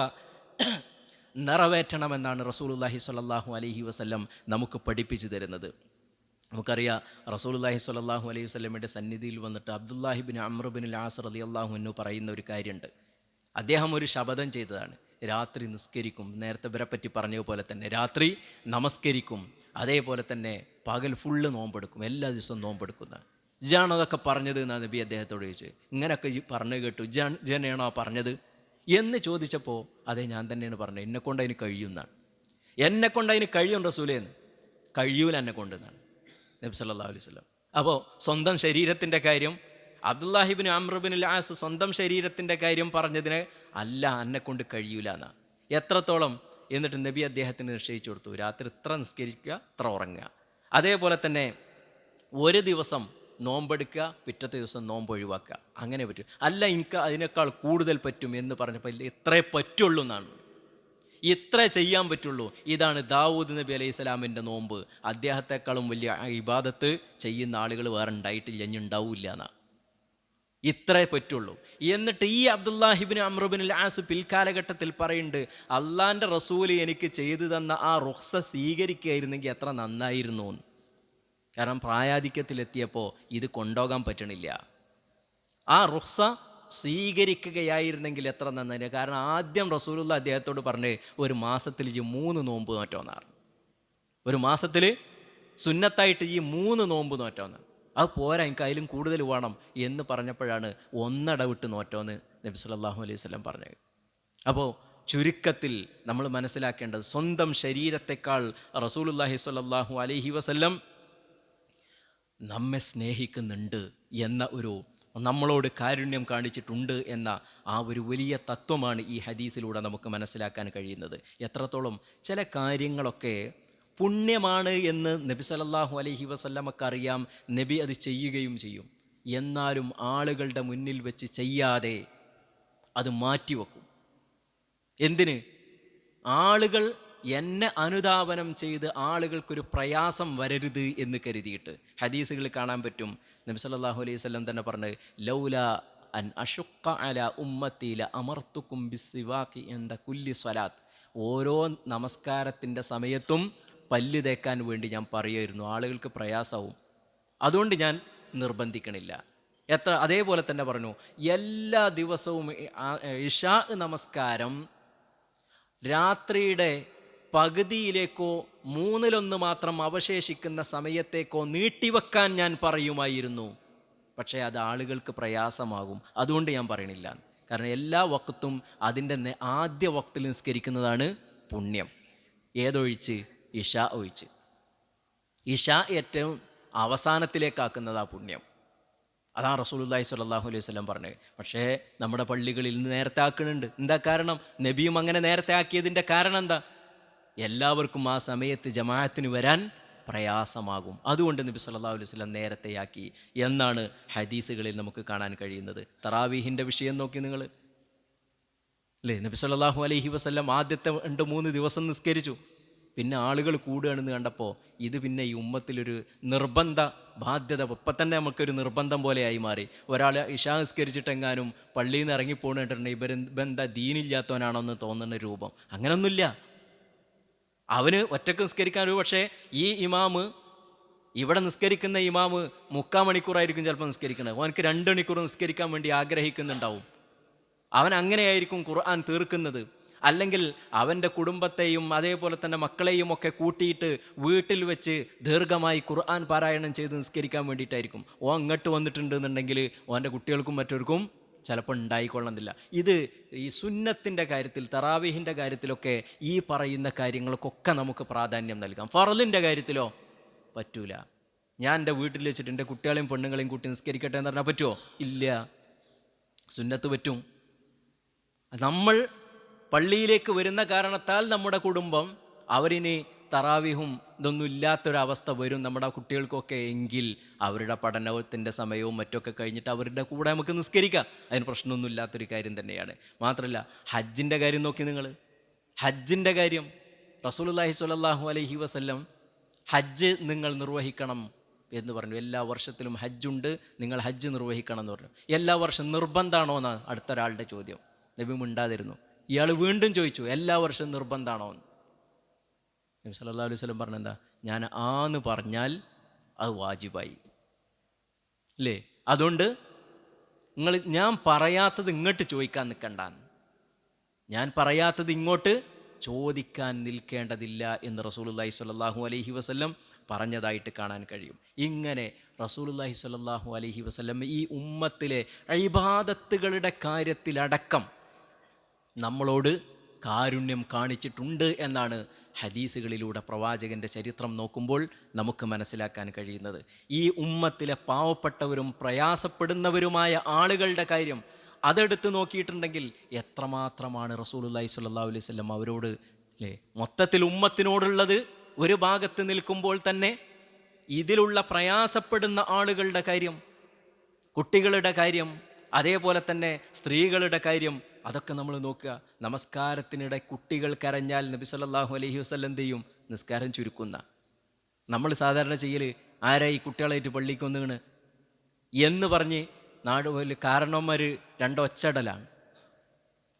നിറവേറ്റണമെന്നാണ് റസൂലുള്ളാഹി സ്വല്ലല്ലാഹു അലൈഹി വസല്ലം നമുക്ക് പഠിപ്പിച്ചു തരുന്നത്. നമുക്കറിയാം, റസൂലുള്ളാഹി സ്വല്ലല്ലാഹു അലൈഹി വസല്ലമയുടെ സന്നിധിയിൽ വന്നിട്ട് അബ്ദുല്ലാഹി ഇബ്നു അംർ ഇബ്നുൽ ആസ് റളിയല്ലാഹു അൻഹു പറയുന്ന ഒരു കാര്യമുണ്ട്. അദ്ദേഹം ഒരു ശപഥം ചെയ്തതാണ്. രാത്രി നിസ്കരിക്കും, നേരത്തെ ഇവരെപ്പറ്റി പറഞ്ഞതുപോലെ തന്നെ രാത്രി നമസ്കരിക്കും, അതേപോലെ തന്നെ പകൽ ഫുള്ള് നോമ്പെടുക്കും, എല്ലാ ദിവസവും നോമ്പെടുക്കുന്ന. ഇജാണോ അതൊക്കെ പറഞ്ഞത് എന്നാണ് നബി അദ്ദേഹത്തോട് ചോദിച്ചു. ഇങ്ങനെയൊക്കെ പറഞ്ഞു കേട്ടു, ഇജാണോ പറഞ്ഞത് എന്ന് ചോദിച്ചപ്പോൾ, അതെ ഞാൻ തന്നെയാണ് പറഞ്ഞത്, എന്നെക്കൊണ്ട് അതിന് കഴിയുമെന്നാണ്. എന്നെക്കൊണ്ട് അതിന് കഴിയും റസൂലേന്ന്, കഴിയൂല എന്നെക്കൊണ്ട് എന്നാണ് നബി സല്ലല്ലാഹു അലൈഹി വസല്ലം. അപ്പോൾ സ്വന്തം ശരീരത്തിൻ്റെ കാര്യം, അബ്ദുല്ലാഹി ഇബ്നു അംർ ഇബ്നുൽ ആസ് സ്വന്തം ശരീരത്തിൻ്റെ കാര്യം പറഞ്ഞതിന് അല്ല, എന്നെക്കൊണ്ട് കഴിയൂല എന്നാണ്. എത്രത്തോളം? എന്നിട്ട് നബി അദ്ദേഹത്തിന് നിശ്ചയിച്ചു കൊടുത്തു, രാത്രി ഇത്ര നിസ്കരിക്കുക, ഇത്ര ഉറങ്ങുക. അതേപോലെ തന്നെ ഒരു ദിവസം നോമ്പെടുക്കുക, പിറ്റത്തെ ദിവസം നോമ്പ് ഒഴിവാക്കുക, അങ്ങനെ പറ്റും. അല്ല, എനിക്ക് അതിനേക്കാൾ കൂടുതൽ പറ്റും എന്ന് പറഞ്ഞപ്പോൾ ഇത്രേ പറ്റുള്ളൂ എന്നാണ്, ഇത്രേ ചെയ്യാൻ പറ്റുള്ളൂ. ഇതാണ് ദാവൂദ് നബി അലൈഹി സ്വലാമിൻ്റെ നോമ്പ്. അദ്ദേഹത്തെക്കാളും വലിയ ഇബാദത്ത് ചെയ്യുന്ന ആളുകൾ വേറെ ഉണ്ടായിട്ടില്ല, ഇനി ഉണ്ടാവില്ല എന്നാണ്. ഇത്രേ പറ്റുള്ളൂ. എന്നിട്ട് ഈ അബ്ദുല്ലാഹി ഇബ്നു അംർ ഇബ്നുൽ ആസ് പിൽക്കാലഘട്ടത്തിൽ പറയുന്നുണ്ട്, അള്ളാൻ്റെ റസൂല് എനിക്ക് ചെയ്തു തന്ന ആ റുഖ്സ സ്വീകരിക്കുകയായിരുന്നെങ്കിൽ എത്ര നന്നായിരുന്നു. കാരണം പ്രായാധിക്യത്തിലെത്തിയപ്പോൾ ഇത് കൊണ്ടുപോകാൻ പറ്റണില്ല. ആ റുഖ്സ സ്വീകരിക്കുകയായിരുന്നെങ്കിൽ എത്ര നന്നായിരുന്നു. കാരണം ആദ്യം റസൂലുള്ള അദ്ദേഹത്തോട് പറഞ്ഞ്, ഒരു മാസത്തിൽ 3 നോമ്പ് മാറ്റോന്നാണ്. ഒരു മാസത്തിൽ സുന്നത്തായിട്ട് ഈ 3 നോമ്പ് നോറ്റോന്ന്. അത് പോരാ, എനിക്ക് അതിലും കൂടുതൽ വേണം എന്ന് പറഞ്ഞപ്പോഴാണ് ഒന്നിടവിട്ട് നോറ്റോന്ന് നബി സല്ലല്ലാഹു അലൈഹി വസല്ലം പറഞ്ഞത്. അപ്പോൾ ചുരുക്കത്തിൽ നമ്മൾ മനസ്സിലാക്കേണ്ടത്, സ്വന്തം ശരീരത്തെക്കാൾ റസൂലുള്ളാഹി സ്വല്ലല്ലാഹു അലൈഹി വസല്ലം നമ്മെ സ്നേഹിക്കുന്നുണ്ട് എന്ന നമ്മളോട് കാരുണ്യം കാണിച്ചിട്ടുണ്ട് എന്ന ആ ഒരു വലിയ തത്വമാണ് ഈ ഹദീസിലൂടെ നമുക്ക് മനസ്സിലാക്കാൻ കഴിയുന്നത്. എത്രത്തോളം ചില കാര്യങ്ങളൊക്കെ പുണ്യമാണ് എന്ന് നബി സല്ലല്ലാഹു അലൈഹി വസല്ലമക്ക് അറിയാം, നബി അത് ചെയ്യുകയും ചെയ്യും. എന്നാലും ആളുകളുടെ മുന്നിൽ വെച്ച് ചെയ്യാതെ അത് മാറ്റിവെക്കും. എന്തിന്? ആളുകൾ എന്നെ അനുധാവനം ചെയ്ത് ആളുകൾക്കൊരു പ്രയാസം വരരുത് എന്ന് കരുതിയിട്ട്. ഹദീസുകൾ കാണാൻ പറ്റും, നബി സല്ലല്ലാഹു അലൈഹി വസല്ലം തന്നെ പറഞ്ഞത്, ലൗല അൻ അശുക്ക അല ഉമ്മത്തി ലഅമർതുകും ബിസ്സിവാകി ഇൻദ കുല്ലി സ്വലാത്ത്. ഓരോ നമസ്കാരത്തിൻ്റെ സമയത്തും പല്ല് തേക്കാൻ വേണ്ടി ഞാൻ പറയുമായിരുന്നു, ആളുകൾക്ക് പ്രയാസവും, അതുകൊണ്ട് ഞാൻ നിർബന്ധിക്കണില്ല. അതേപോലെ തന്നെ പറഞ്ഞു, എല്ലാ ദിവസവും ഇശാ നമസ്കാരം രാത്രിയുടെ പകുതിയിലേക്കോ 1/3 മാത്രം അവശേഷിക്കുന്ന സമയത്തേക്കോ നീട്ടിവെക്കാൻ ഞാൻ പറയുമായിരുന്നു. പക്ഷേ അത് ആളുകൾക്ക് പ്രയാസമാകും, അതുകൊണ്ട് ഞാൻ പറയണില്ല. കാരണം എല്ലാ വക്തും അതിൻ്റെ ആദ്യ വക്തിൽ നിസ്കരിക്കുന്നതാണ് പുണ്യം. ഏതൊഴിച്ച്? ഇശാ ഒഴിച്ച്. ഇശാ ഏറ്റവും അവസാനത്തിലേക്കാക്കുന്നതാ പുണ്യം. അതാണ് റസൂലുള്ളാഹി സ്വല്ലല്ലാഹു അലൈഹി വസല്ലം പറഞ്ഞത്. പക്ഷേ നമ്മുടെ പള്ളികളിൽ നേരത്തെ ആക്കുന്നുണ്ട്. എന്താ കാരണം? നബിയും അങ്ങനെ നേരത്തെ ആക്കിയതിൻ്റെ കാരണം എന്താ? എല്ലാവർക്കും ആ സമയത്ത് ജമാഅത്തിന് വരാൻ പ്രയാസമാകും, അതുകൊണ്ട് നബി സല്ലല്ലാഹു അലൈഹി വസല്ലം നേരത്തെയാക്കി എന്നാണ് ഹദീസുകളിൽ നമുക്ക് കാണാൻ കഴിയുന്നത്. തറാവീഹിൻ്റെ വിഷയം നോക്കി നിങ്ങൾ അല്ലേ? നബി സല്ലല്ലാഹു അലൈഹി വസല്ലം ആദ്യത്തെ 2-3 ദിവസം നിസ്കരിച്ചു. പിന്നെ ആളുകൾ കൂടുകയാണെന്ന് കണ്ടപ്പോൾ ഇത് പിന്നെ ഈ ഉമ്മത്തിലൊരു നിർബന്ധ ബാധ്യത, ഇപ്പം തന്നെ നമുക്കൊരു നിർബന്ധം പോലെയായി മാറി. ഒരാൾ ഇശാ നിസ്കരിച്ചിട്ടെങ്ങാനും പള്ളിയിൽ നിന്ന് ഇറങ്ങിപ്പോണിട്ടുണ്ടെങ്കിൽ ഇവരെന്താ ദീനില്ലാത്തവനാണോ എന്ന് തോന്നുന്ന രൂപം. അങ്ങനൊന്നുമില്ല. അവന് ഒറ്റക്ക് നിസ്കരിക്കാൻ പക്ഷേ ഈ ഇമാമ്, ഇവിടെ നിസ്കരിക്കുന്ന ഇമാമ് 3/4 മണിക്കൂറായിരിക്കും ചിലപ്പോൾ നിസ്കരിക്കുന്നത്. അവനക്ക് 2 മണിക്കൂർ നിസ്കരിക്കാൻ വേണ്ടി ആഗ്രഹിക്കുന്നുണ്ടാവും. അവൻ അങ്ങനെയായിരിക്കും ഖുർആൻ തീർക്കുന്നത്. അല്ലെങ്കിൽ അവൻ്റെ കുടുംബത്തെയും അതേപോലെ തന്നെ മക്കളെയും ഒക്കെ കൂട്ടിയിട്ട് വീട്ടിൽ വെച്ച് ദീർഘമായി ഖുർആൻ പാരായണം ചെയ്ത് നിസ്കരിക്കാൻ വേണ്ടിയിട്ടായിരിക്കും. അങ്ങോട്ട് വന്നിട്ടുണ്ടെന്നുണ്ടെങ്കിൽ ഓൻ്റെ കുട്ടികൾക്കും മറ്റവർക്കും ചിലപ്പോൾ ഉണ്ടായിക്കൊള്ളുന്നില്ല. ഇത് ഈ സുന്നത്തിൻ്റെ കാര്യത്തിൽ, തറാവീഹിൻ്റെ കാര്യത്തിലൊക്കെ ഈ പറയുന്ന കാര്യങ്ങൾക്കൊക്കെ നമുക്ക് പ്രാധാന്യം നൽകാം. ഫർളിൻ്റെ കാര്യത്തിലോ പറ്റൂല. ഞാൻ എൻ്റെ വീട്ടിൽ വെച്ചിട്ട് എൻ്റെ കുട്ടികളെയും പെണ്ണുങ്ങളെയും കൂട്ടി നിസ്കരിക്കട്ടെ എന്ന് പറഞ്ഞാൽ പറ്റുമോ? ഇല്ല. സുന്നത്ത് പറ്റും. നമ്മൾ പള്ളിയിലേക്ക് വരുന്ന കാരണത്താൽ നമ്മുടെ കുടുംബം അവരിനി തറാവീഹും ഇതൊന്നും ഇല്ലാത്തൊരവസ്ഥ വരും നമ്മുടെ കുട്ടികൾക്കൊക്കെ എങ്കിൽ അവരുടെ പഠനത്തിൻ്റെ സമയവും മറ്റൊക്കെ കഴിഞ്ഞിട്ട് അവരുടെ കൂടെ നമുക്ക് നിസ്കരിക്കാം. അതിന് പ്രശ്നമൊന്നും ഇല്ലാത്തൊരു കാര്യം തന്നെയാണ്. മാത്രമല്ല ഹജ്ജിൻ്റെ കാര്യം നോക്കി നിങ്ങൾ. ഹജ്ജിൻ്റെ കാര്യം റസൂലുള്ളാഹി സ്വല്ലല്ലാഹു അലൈഹി വസല്ലം ഹജ്ജ് നിങ്ങൾ നിർവഹിക്കണം എന്ന് പറഞ്ഞു. എല്ലാ വർഷത്തിലും ഹജ്ജുണ്ട്, നിങ്ങൾ ഹജ്ജ് നിർവഹിക്കണം എന്ന് പറഞ്ഞു. എല്ലാ വർഷം നിർബന്ധമാണോ എന്നാണ് അടുത്തൊരാളുടെ ചോദ്യം. നബി മിണ്ടാതിരുന്നു. ഇയാൾ വീണ്ടും ചോദിച്ചു, എല്ലാ വർഷവും നിർബന്ധമാണോ എന്ന്. നബി സല്ലല്ലാഹു അലൈഹി വസല്ലം പറഞ്ഞെന്താ? ഞാൻ ആന്ന് പറഞ്ഞാൽ അത് വാജിബായി അല്ലേ? അതുകൊണ്ട് ഞാൻ പറയാത്തത് ഇങ്ങോട്ട് ചോദിക്കാൻ നിൽക്കണ്ടാന്ന്, ഞാൻ പറയാത്തത് ഇങ്ങോട്ട് ചോദിക്കാൻ നിൽക്കേണ്ടതില്ല എന്ന് റസൂലുള്ളാഹി സ്വല്ലല്ലാഹു അലൈഹി വസല്ലം പറഞ്ഞതായിട്ട് കാണാൻ കഴിയും. ഇങ്ങനെ റസൂലുള്ളാഹി സ്വല്ലല്ലാഹു അലൈഹി വസല്ലം ഈ ഉമ്മത്തിലെ ഇബാദത്തുകളുടെ കാര്യത്തിലടക്കം നമ്മളോട് കാരുണ്യം കാണിച്ചിട്ടുണ്ട് എന്നാണ് ഹദീസുകളിലൂടെ പ്രവാചകൻ്റെ ചരിത്രം നോക്കുമ്പോൾ നമുക്ക് മനസ്സിലാക്കാൻ കഴിയുന്നത്. ഈ ഉമ്മത്തിലെ പാവപ്പെട്ടവരും പ്രയാസപ്പെടുന്നവരുമായ ആളുകളുടെ കാര്യം അതെടുത്ത് നോക്കിയിട്ടുണ്ടെങ്കിൽ എത്രമാത്രമാണ് റസൂലുള്ളാഹി സ്വല്ലല്ലാഹു അലൈഹി വസല്ലം അവരോട് അല്ലേ മൊത്തത്തിൽ ഉമ്മത്തിനോടുള്ളത്. ഒരു ഭാഗത്ത് നിൽക്കുമ്പോൾ തന്നെ ഇതിലുള്ള പ്രയാസപ്പെടുന്ന ആളുകളുടെ കാര്യം, കുട്ടികളുടെ കാര്യം, അതേപോലെ തന്നെ സ്ത്രീകളുടെ കാര്യം, അതൊക്കെ നമ്മൾ നോക്കുക. നമസ്കാരത്തിനിടെ കുട്ടികൾ കരഞ്ഞാൽ നബി സല്ലല്ലാഹു അലൈഹി വസല്ലം എന്ത് ചെയ്യും? നിസ്കാരം ചുരുക്കുന്ന. നമ്മൾ സാധാരണ ചെയ്യൽ ആരായി കുട്ടികളായിട്ട് പള്ളിക്ക് വന്നിങ്ങനെ എന്ന് പറഞ്ഞ് നാട് പോലെ കാരണവന്മാർ രണ്ടൊച്ചടലാണ്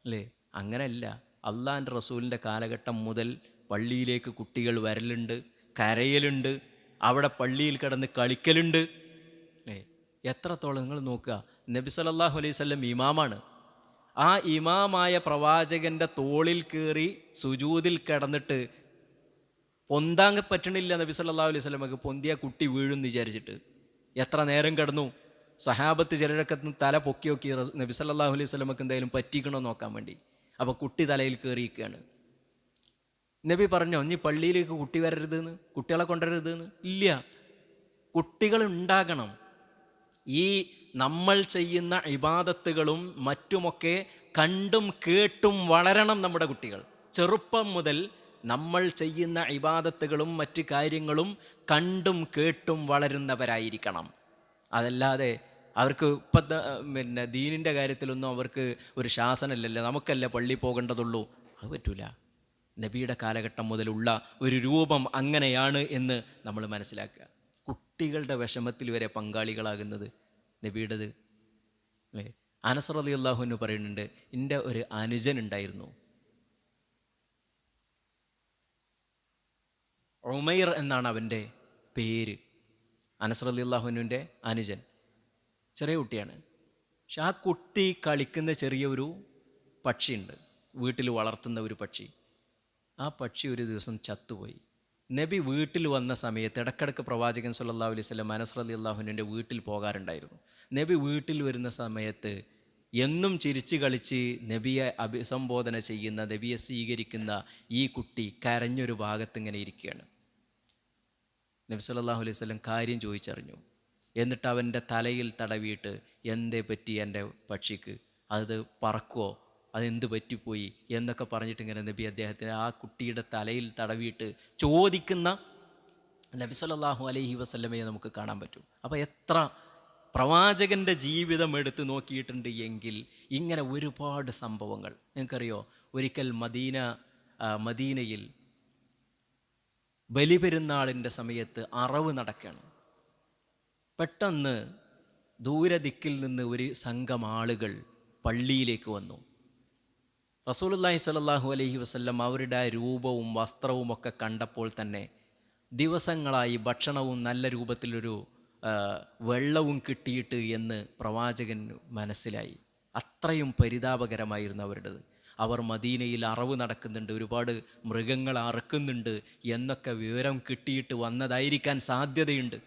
അല്ലേ? അങ്ങനെയല്ല. അള്ളാഹിൻ്റെ റസൂലിൻ്റെ കാലഘട്ടം മുതൽ പള്ളിയിലേക്ക് കുട്ടികൾ വരലുണ്ട്, കരയലുണ്ട്, അവിടെ പള്ളിയിൽ കിടന്ന് കളിക്കലുണ്ട് അല്ലേ? എത്രത്തോളം നിങ്ങൾ നോക്കുക. നബി സല്ലല്ലാഹു അലൈഹി വസല്ലം ഇമാമാണ്. ആ ഇമാമായ പ്രവാചകൻ്റെ തോളിൽ കയറി സുജൂദിൽ കിടന്നിട്ട് പൊന്താൻ പറ്റണില്ല നബി സല്ലല്ലാഹു അലൈഹി വസല്ലമക്ക്. പൊന്തിയ കുട്ടി വീഴുമെന്ന് വിചാരിച്ചിട്ട് എത്ര നേരം കിടന്നു. സഹാബത്ത് ചിലരൊക്കെ തല പൊക്കി നോക്കി നബി സല്ലല്ലാഹു അലൈഹി വസല്ലമക്ക് എന്തായാലും പറ്റിക്കണോ നോക്കാൻ വേണ്ടി. അപ്പോൾ കുട്ടി തലയിൽ കയറിയിരിക്കുകയാണ്. നബി പറഞ്ഞോ ഇനി പള്ളിയിലേക്ക് കുട്ടി വരരുതെന്ന്, കുട്ടികളെ കൊണ്ടുവരരുതെന്ന്? ഇല്ല, കുട്ടികൾ ഉണ്ടാകണം. ഈ നമ്മൾ ചെയ്യുന്ന ഇബാദത്തുകളും മറ്റുമൊക്കെ കണ്ടും കേട്ടും വളരണം നമ്മുടെ കുട്ടികൾ. ചെറുപ്പം മുതൽ നമ്മൾ ചെയ്യുന്ന ഇബാദത്തുകളും മറ്റു കാര്യങ്ങളും കണ്ടും കേട്ടും വളരുന്നവരായിരിക്കണം. അതല്ലാതെ അവർക്ക് ഇപ്പോഴത്തെ ദീനിൻ്റെ കാര്യത്തിലൊന്നും അവർക്ക് ഒരു ശാസനമില്ലല്ലോ, നമുക്കല്ലേ പള്ളി പോകേണ്ടതുള്ളൂ, അത് പറ്റൂല. നബിയുടെ കാലഘട്ടം മുതലുള്ള ഒരു രൂപം അങ്ങനെയാണ് എന്ന് നമ്മൾ മനസ്സിലാക്കുക. കുട്ടികളുടെ വിഷമത്തിൽ വരെ പങ്കാളികളാകുന്നത് നബിയുടേത് അല്ലേ. അനസ് റളിയല്ലാഹു അൻഹു പറയുന്നുണ്ട്, എൻ്റെ ഒരു അനുജനുണ്ടായിരുന്നു, ഉമൈർ എന്നാണ് അവൻ്റെ പേര്. അനസ് റളിയല്ലാഹു അൻഹുവിൻ്റെ അനുജൻ ചെറിയ കുട്ടിയാണ്. പക്ഷെ ആ കുട്ടി കളിക്കുന്ന ചെറിയൊരു പക്ഷിയുണ്ട്, വീട്ടിൽ വളർത്തുന്ന ഒരു പക്ഷി. ആ പക്ഷി ഒരു ദിവസം ചത്തുപോയി. നബി വീട്ടിൽ വന്ന സമയത്ത് ഇടക്കിടക്ക് പ്രവാചകൻ സല്ലല്ലാഹു അലൈഹി വസല്ലം അനസ് റളിയല്ലാഹു അൻഹുവിൻ്റെ വീട്ടിൽ പോകാറുണ്ടായിരുന്നു. നബി വീട്ടിൽ വരുന്ന സമയത്ത് എന്നും ചിരിച്ച് കളിച്ച് നബിയെ അഭിസംബോധന ചെയ്യുന്ന, നബിയെ സ്വീകരിക്കുന്ന ഈ കുട്ടി കരഞ്ഞൊരു ഭാഗത്ത് ഇങ്ങനെ ഇരിക്കുകയാണ്. നബി സല്ലല്ലാഹു അലൈഹി വസല്ലം കാര്യം ചോദിച്ചറിഞ്ഞു. എന്നിട്ട് അവൻ്റെ തലയിൽ തടവിയിട്ട് എന്തേ പറ്റി എൻ്റെ പക്ഷിക്ക്, അത് പറക്കുമോ, അതെന്ത് പറ്റിപ്പോയി എന്നൊക്കെ പറഞ്ഞിട്ട് ഇങ്ങനെ നബി അദ്ദേഹത്തിന് ആ കുട്ടിയുടെ തലയിൽ തടവിയിട്ട് ചോദിക്കുന്ന നബി സല്ലല്ലാഹു അലൈഹി വസല്ലമയെ നമുക്ക് കാണാൻ പറ്റും. അപ്പോൾ എത്ര പ്രവാചകൻ്റെ ജീവിതം എടുത്ത് നോക്കിയിട്ടുണ്ട് എങ്കിൽ ഇങ്ങനെ ഒരുപാട് സംഭവങ്ങൾ. നിങ്ങൾക്കറിയോ, ഒരിക്കൽ മദീനയിൽ ബലിപെരുന്നാളിൻ്റെ സമയത്ത് അറവ് നടക്കുകയാണ്. പെട്ടെന്ന് ദൂരദിക്കിൽ നിന്ന് ഒരു സംഘം ആളുകൾ പള്ളിയിലേക്ക് വന്നു. റസൂലുള്ളാഹി സ്വല്ലല്ലാഹു അലൈഹി വസല്ലം അവരുടെ രൂപവും വസ്ത്രവും ഒക്കെ കണ്ടപ്പോൾ തന്നെ ദിവസങ്ങളായി ഭക്ഷണവും നല്ല രൂപത്തിലൊരു വെള്ളവും കിട്ടിയിട്ട് എന്ന് പ്രവാചകൻ മനസ്സിലായി. അത്രയും പരിതാപകരമായിരുന്നു അവരുടേത്. അവർ മദീനയിൽ അറവ് നടക്കുന്നുണ്ട്, ഒരുപാട് മൃഗങ്ങൾ അറക്കുന്നുണ്ട് എന്നൊക്കെ വിവരം കിട്ടിയിട്ട് വന്നതായിരിക്കാൻ സാധ്യതയുണ്ട്.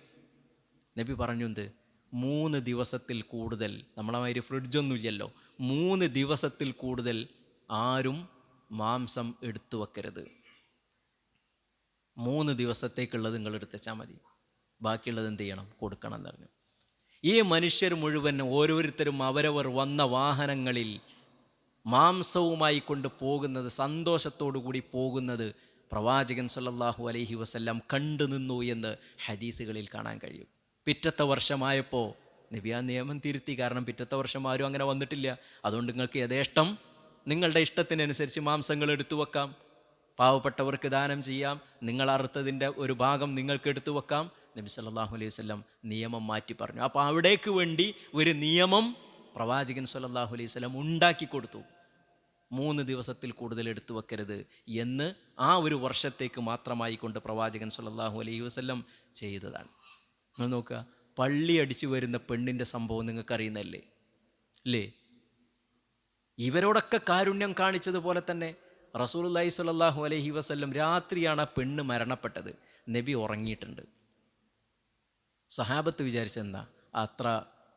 നബി പറഞ്ഞു, എന്ത് 3 ദിവസത്തിൽ കൂടുതൽ, നമ്മളെ മാതിരി ഫ്രിഡ്ജൊന്നുമില്ലല്ലോ, 3 ദിവസത്തിൽ കൂടുതൽ ആരും മാംസം എടുത്തു വെക്കരുത്. 3 ദിവസത്തേക്കുള്ളത് നിങ്ങൾ എടുത്തുവെച്ചാൽ മതി, ബാക്കിയുള്ളത് എന്ത് ചെയ്യണം, കൊടുക്കണം എന്ന് പറഞ്ഞു. ഈ മനുഷ്യർ മുഴുവൻ ഓരോരുത്തരും അവരവർ വന്ന വാഹനങ്ങളിൽ മാംസവുമായി കൊണ്ട് പോകുന്നത്, സന്തോഷത്തോടു കൂടി പോകുന്നത് പ്രവാചകൻ സല്ലല്ലാഹു അലൈഹി വസല്ലം കണ്ടു നിന്നു എന്ന് ഹദീസുകളിൽ കാണാൻ കഴിയും. പിറ്റത്തെ വർഷമായപ്പോൾ നബി ആ നിയമം തിരുത്തി. കാരണം പിറ്റത്തെ വർഷം ആരും അങ്ങനെ വന്നിട്ടില്ല. അതുകൊണ്ട് നിങ്ങൾക്ക് യഥേഷ്ടം നിങ്ങളുടെ ഇഷ്ടത്തിനനുസരിച്ച് മാംസങ്ങൾ എടുത്തു വെക്കാം, പാവപ്പെട്ടവർക്ക് ദാനം ചെയ്യാം, നിങ്ങൾ അറുത്തതിൻ്റെ ഒരു ഭാഗം നിങ്ങൾക്ക് എടുത്തു വെക്കാം. നബി സല്ലല്ലാഹു അലൈഹി വസല്ലം നിയമം മാറ്റി പറഞ്ഞു. അപ്പോൾ അവിടേക്ക് വേണ്ടി ഒരു നിയമം പ്രവാചകൻ സല്ലല്ലാഹു അലൈഹി വസല്ലം ഉണ്ടാക്കി കൊടുത്തു. 3 ദിവസത്തിൽ കൂടുതൽ എടുത്തു വെക്കരുത് എന്ന് ആ ഒരു വർഷത്തേക്ക് മാത്രമായി കൊണ്ട് പ്രവാചകൻ സല്ലല്ലാഹു അലൈഹി വസല്ലം ചെയ്തതാണ്. നിങ്ങൾ നോക്കുക, പള്ളി അടിച്ചു വരുന്ന പെണ്ണിൻ്റെ സംഭവം നിങ്ങൾക്കറിയുന്നല്ലേ അല്ലേ? ഇവരോടൊക്കെ കാരുണ്യം കാണിച്ചതുപോലെ തന്നെ റസൂലുള്ളാഹി സ്വല്ലല്ലാഹു അലൈഹി വസല്ലം രാത്രിയാണ് ആ പെണ്ണ് മരണപ്പെട്ടത്. നബി ഉറങ്ങിയിട്ടുണ്ട്. സഹാബത്ത് വിചാരിച്ചെന്താ, അത്ര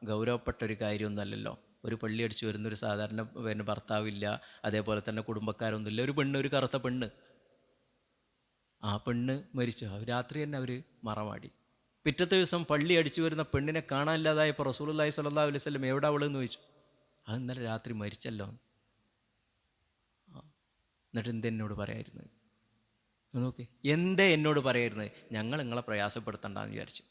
ഗൗരവപ്പെട്ടൊരു കാര്യമൊന്നുമല്ലല്ലോ, ഒരു പള്ളി അടിച്ചു വരുന്നൊരു സാധാരണ ഭർത്താവില്ല, അതേപോലെ തന്നെ കുടുംബക്കാരൊന്നുമില്ല, ഒരു പെണ്ണ്, ഒരു കറുത്ത പെണ്ണ്, ആ പെണ്ണ് മരിച്ചു. രാത്രി തന്നെ അവർ മറമാടി. പിറ്റത്തെ ദിവസം പള്ളി അടിച്ചു വരുന്ന പെണ്ണിനെ കാണാനില്ലാതായപ്പോൾ റസൂലുള്ളാഹി സ്വല്ലല്ലാഹു അലൈഹി വസല്ലം എവിടെ അവളെന്ന് ചോദിച്ചു. അത് ഇന്നലെ രാത്രി മരിച്ചല്ലോ. എന്നിട്ട് എന്തേ എന്നോട് പറയായിരുന്നത്? നോക്കി, എന്തേ എന്നോട് പറയായിരുന്നത്? ഞങ്ങൾ നിങ്ങളെ പ്രയാസപ്പെടുത്തണ്ടെന്ന് വിചാരിച്ചു.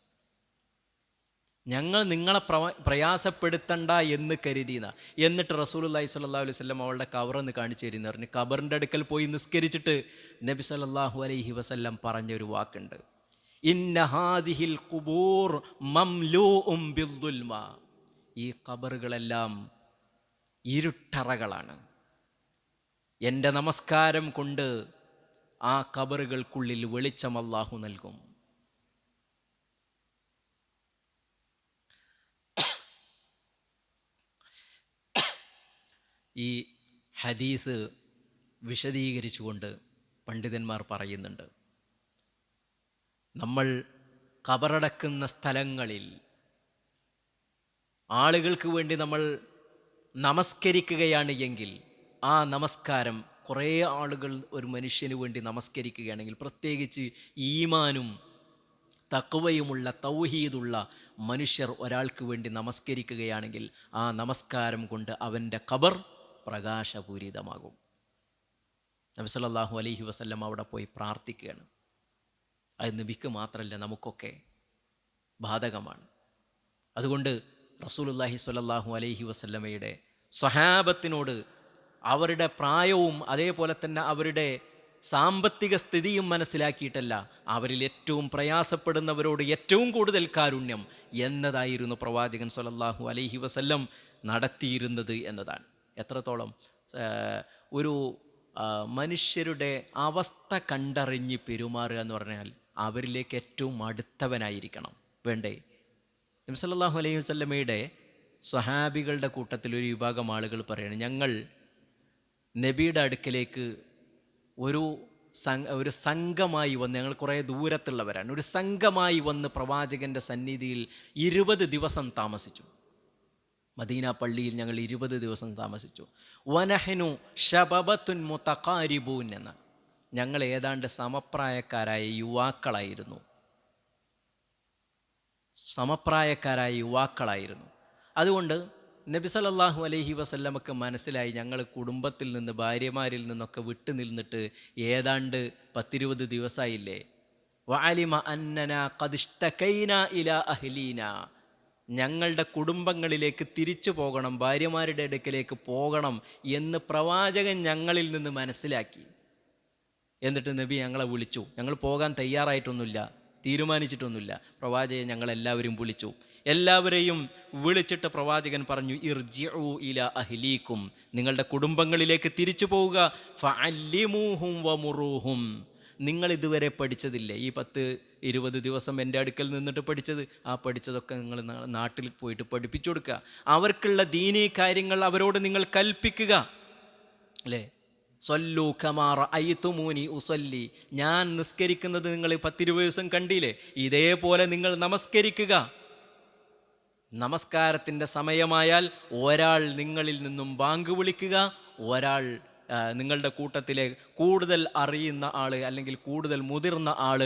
ഞങ്ങൾ നിങ്ങളെ പ്രയാസപ്പെടുത്തണ്ട എന്ന് കരുതിയെന്ന. എന്നിട്ട് റസൂലുള്ളാഹി സ്വല്ലല്ലാഹു അലൈഹി വസല്ലം അവളുടെ കബറൊന്ന് കാണിച്ചു തരുമെന്ന് പറഞ്ഞ് കബറിൻ്റെ അടുക്കൽ പോയി നിസ്കരിച്ചിട്ട് നബി സല്ലല്ലാഹു അലൈഹി വസല്ലം പറഞ്ഞൊരു വാക്കുണ്ട്, ഇന്ന ഹാദിഹിൽ ഖുബൂർ മംലൂഉം ബിദ്ദുൽമ. ഈ ഖബറുകളെല്ലാം ഇരുട്ടറകളാണ്. എൻ്റെ നമസ്കാരം കൊണ്ട് ആ ഖബറുകൾക്കുള്ളിൽ വെളിച്ചം അല്ലാഹു നൽകും. ഈ ഹദീസ് വിശദീകരിച്ചുകൊണ്ട് പണ്ഡിതന്മാർ പറയുന്നുണ്ട്, നമ്മൾ ഖബറടക്കുന്ന സ്ഥലങ്ങളിൽ ആളുകൾക്ക് വേണ്ടി നമ്മൾ നമസ്കരിക്കുകയാണ് എങ്കിൽ ആ നമസ്കാരം കുറേ ആളുകൾ ഒരു മനുഷ്യന് വേണ്ടി നമസ്കരിക്കുകയാണെങ്കിൽ, പ്രത്യേകിച്ച് ഈമാനും തഖ്വയുമുള്ള തൗഹീദുള്ള മനുഷ്യർ ഒരാൾക്ക് വേണ്ടി നമസ്കരിക്കുകയാണെങ്കിൽ ആ നമസ്കാരം കൊണ്ട് അവൻ്റെ ഖബർ പ്രകാശപൂരിതമാകും. നബി സല്ലല്ലാഹു അലൈഹി വസല്ലം അവിടെ പോയി പ്രാർത്ഥിക്കുകയാണ്. അത് നബിക്ക് മാത്രമല്ല, നമുക്കൊക്കെ ബാധകമാണ്. അതുകൊണ്ട് റസൂലുള്ളാഹി സ്വല്ലല്ലാഹു അലൈഹി വസല്ലമയുടെ സ്വഹാബത്തിനോട് അവരുടെ പ്രായവും അതേപോലെ തന്നെ അവരുടെ സാമ്പത്തിക സ്ഥിതിയും മനസ്സിലാക്കിയിട്ടല്ല, അവരിൽ ഏറ്റവും പ്രയാസപ്പെടുന്നവരോട് ഏറ്റവും കൂടുതൽ കാരുണ്യം എന്നതായിരുന്നു പ്രവാചകൻ സ്വല്ലല്ലാഹു അലൈഹി വസല്ലം നടത്തിയിരുന്നത് എന്നതാണ്. എത്രത്തോളം ഒരു മനുഷ്യരുടെ അവസ്ഥ കണ്ടറിഞ്ഞ് പെരുമാറുക എന്ന് പറഞ്ഞാൽ അവരിലേക്ക് ഏറ്റവും അടുത്തവനായിരിക്കണം വേണ്ടേ. നബി സല്ലല്ലാഹു അലൈഹി വസല്ലമയുടെ സ്വഹാബികളുടെ കൂട്ടത്തിൽ ഒരു വിഭാഗം ആളുകൾ പറയാണ്, ഞങ്ങൾ നബിയുടെ അടുക്കലേക്ക് ഒരു സംഘമായി വന്ന്, ഞങ്ങൾ കുറേ ദൂരത്തുള്ളവരാണ്, ഒരു സംഘമായി വന്ന് പ്രവാചകൻ്റെ സന്നിധിയിൽ 20 ദിവസം താമസിച്ചു. മദീന പള്ളിയിൽ ഞങ്ങൾ 20 ദിവസം താമസിച്ചു. വനഹ്നു ശബബത്തുൻ മുതഖാരിബൂൻ എന്ന, ഞങ്ങൾ ഏതാണ്ട് സമപ്രായക്കാരായ യുവാക്കളായിരുന്നു. അതുകൊണ്ട് നബി സല്ലല്ലാഹു അലൈഹി വസല്ലമക്ക് മനസ്സിലായി, ഞങ്ങൾ കുടുംബത്തിൽ നിന്ന് ഭാര്യമാരിൽ നിന്നൊക്കെ വിട്ടു നിന്നിട്ട് ഏതാണ്ട് 10-20 ദിവസമായില്ലേ. വഅലിമ അന്നനാ ഖദ് ഇഷ്തകൈനാ ഇലാ അഹ്ലീനാ, ഞങ്ങളുടെ കുടുംബങ്ങളിലേക്ക് തിരിച്ചു പോകണം, ഭാര്യമാരുടെ അടുക്കലേക്ക് പോകണം എന്ന് പ്രവാചകൻ ഞങ്ങളിൽ നിന്ന് മനസ്സിലാക്കി. എന്നിട്ട് നബി ഞങ്ങളെ വിളിച്ചു. ഞങ്ങൾ പോകാൻ തയ്യാറായിട്ടൊന്നുമില്ല, തീരുമാനിച്ചിട്ടൊന്നുമില്ല. പ്രവാചകൻ ഞങ്ങളെല്ലാവരും വിളിച്ചു. എല്ലാവരെയും വിളിച്ചിട്ട് പ്രവാചകൻ പറഞ്ഞു, ഇർജിഉ ഇലാ അഹ്ലീക്കും, നിങ്ങളുടെ കുടുംബങ്ങളിലേക്ക് തിരിച്ചു പോവുക. ഫഅല്ലിമൂഹും വമുറൂഹും, നിങ്ങൾ ഇതുവരെ പഠിച്ചതില്ലേ, ഈ 10-20 ദിവസം എൻ്റെ അടുക്കൽ നിന്നിട്ട് പഠിച്ചത്, ആ പഠിച്ചതൊക്കെ നിങ്ങൾ നാട്ടിൽ പോയിട്ട് പഠിപ്പിച്ചു കൊടുക്കുക. അവർക്കുള്ള ദീനീ കാര്യങ്ങൾ അവരോട് നിങ്ങൾ കൽപ്പിക്കുക. അല്ലേ, സല്ലു കമാ റഅയ്തുമൂനി ഉസല്ലി, ഞാൻ നിസ്കരിക്കുന്നത് നിങ്ങൾ 10-20 ദിവസം കണ്ടില്ലേ, ഇതേപോലെ നിങ്ങൾ നമസ്കരിക്കുക. നമസ്കാരത്തിൻ്റെ സമയമായാൽ ഒരാൾ നിങ്ങളിൽ നിന്നും ബാങ്ക് വിളിക്കുക, ഒരാൾ നിങ്ങളുടെ കൂട്ടത്തിലെ കൂടുതൽ അറിയുന്ന ആൾ അല്ലെങ്കിൽ കൂടുതൽ മുതിർന്ന ആൾ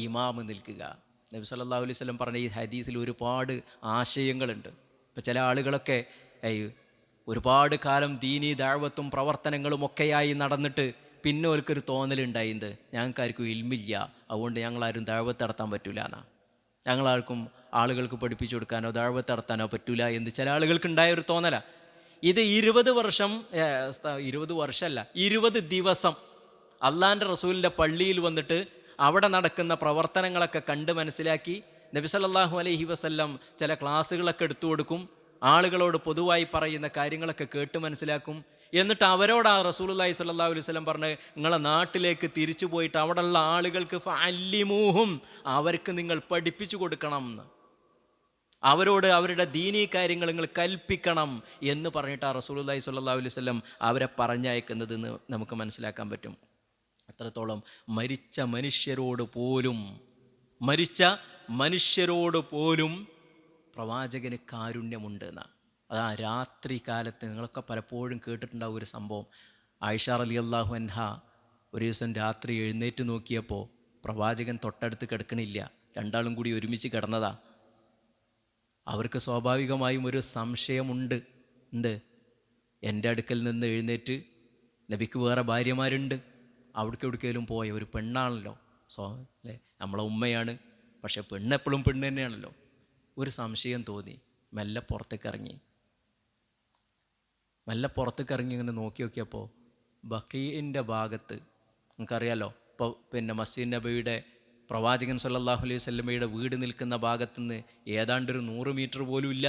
ഇമാമ് നിൽക്കുക. നബി സല്ലല്ലാഹു അലൈഹി വസല്ലം പറഞ്ഞ ഈ ഹദീസിൽ ഒരുപാട് ആശയങ്ങളുണ്ട്. ഇപ്പോൾ ചില ആളുകളൊക്കെ ഒരുപാട് കാലം ദീനീ ദഅവത്തും പ്രവർത്തനങ്ങളും ഒക്കെയായി നടന്നിട്ട് പിന്നെ ഓൽക്കൊരു തോന്നലുണ്ടായത്, ഞങ്ങൾക്കാർക്കും ഇൽമില്ല, അതുകൊണ്ട് ഞങ്ങളാരും ദഅവത്ത് നടത്താൻ പറ്റൂല എന്നാ, ഞങ്ങളാർക്കും ആളുകൾക്ക് പഠിപ്പിച്ചു കൊടുക്കാനോ ദഅവത്ത് നടത്താനോ പറ്റൂല എന്ന് ചില ആളുകൾക്ക് ഉണ്ടായൊരു തോന്നല. ഇത് 20 ദിവസം അള്ളാൻ്റെ റസൂലിൻ്റെ പള്ളിയിൽ വന്നിട്ട് അവിടെ നടക്കുന്ന പ്രവർത്തനങ്ങളൊക്കെ കണ്ട് മനസ്സിലാക്കി. നബി സല്ലല്ലാഹു അലൈഹി വസല്ലം ചില ക്ലാസ്സുകളൊക്കെ എടുത്തു കൊടുക്കും, ആളുകളോട് പൊതുവായി പറയുന്ന കാര്യങ്ങളൊക്കെ കേട്ട് മനസ്സിലാക്കും. എന്നിട്ട് അവരോട് ആ റസൂലുള്ളാഹി സ്വല്ലല്ലാഹു അലൈഹി വസല്ലം പറഞ്ഞ്, നിങ്ങളെ നാട്ടിലേക്ക് തിരിച്ചു പോയിട്ട് അവിടെയുള്ള ആളുകൾക്ക് ഫഅല്ലിമൂഹും, അവർക്ക് നിങ്ങൾ പഠിപ്പിച്ചു കൊടുക്കണം എന്ന്, അവരോട് അവരുടെ ദീനീ കാര്യങ്ങൾ നിങ്ങൾ കൽപ്പിക്കണം എന്ന് പറഞ്ഞിട്ട് ആ റസൂലുള്ളാഹി സ്വല്ലല്ലാഹു അലൈഹി വസല്ലം അവരെ പറഞ്ഞയക്കുന്നതെന്ന് നമുക്ക് മനസ്സിലാക്കാൻ പറ്റും. അത്രത്തോളം മരിച്ച മനുഷ്യരോട് പോലും പ്രവാചകന് കാരുണ്യമുണ്ട് എന്നാണ്. അതാ രാത്രി കാലത്ത് നിങ്ങളൊക്കെ പലപ്പോഴും കേട്ടിട്ടുണ്ടാവും ഒരു സംഭവം. ആയിഷ റളിയല്ലാഹു അൻഹ ഒരു ദിവസം രാത്രി എഴുന്നേറ്റ് നോക്കിയപ്പോൾ പ്രവാചകൻ തൊട്ടടുത്ത് കിടക്കണില്ല, രണ്ടാളും കൂടി ഒരുമിച്ച് കിടന്നതാ. അവർക്ക് സ്വാഭാവികമായും ഒരു സംശയമുണ്ട്, എൻ്റെ അടുക്കൽ നിന്ന് എഴുന്നേറ്റ് നബിക്ക് വേറെ ഭാര്യമാരുണ്ട്, അവിടേക്ക് എവിടേക്കെങ്കിലും പോയ ഒരു പെണ്ണാണല്ലോ, അല്ലേ, നമ്മളെ ഉമ്മയാണ്, പക്ഷെ പെണ്ണെപ്പോഴും പെണ്ണ് തന്നെയാണല്ലോ. ഒരു സംശയം തോന്നി, മെല്ലെ പുറത്തേക്ക് ഇറങ്ങി ഇങ്ങനെ നോക്കിയപ്പോൾ ബഖീഇൻ്റെ ഭാഗത്ത്, നമുക്കറിയാലോ, ഇപ്പോൾ മസ്ജിദ് നബവിയുടെ പ്രവാചകൻ സല്ലല്ലാഹു അലൈഹി വസല്ലമയുടെ വീട് നിൽക്കുന്ന ഭാഗത്തുനിന്ന് ഏതാണ്ടൊരു 100 മീറ്റർ പോലും ഇല്ല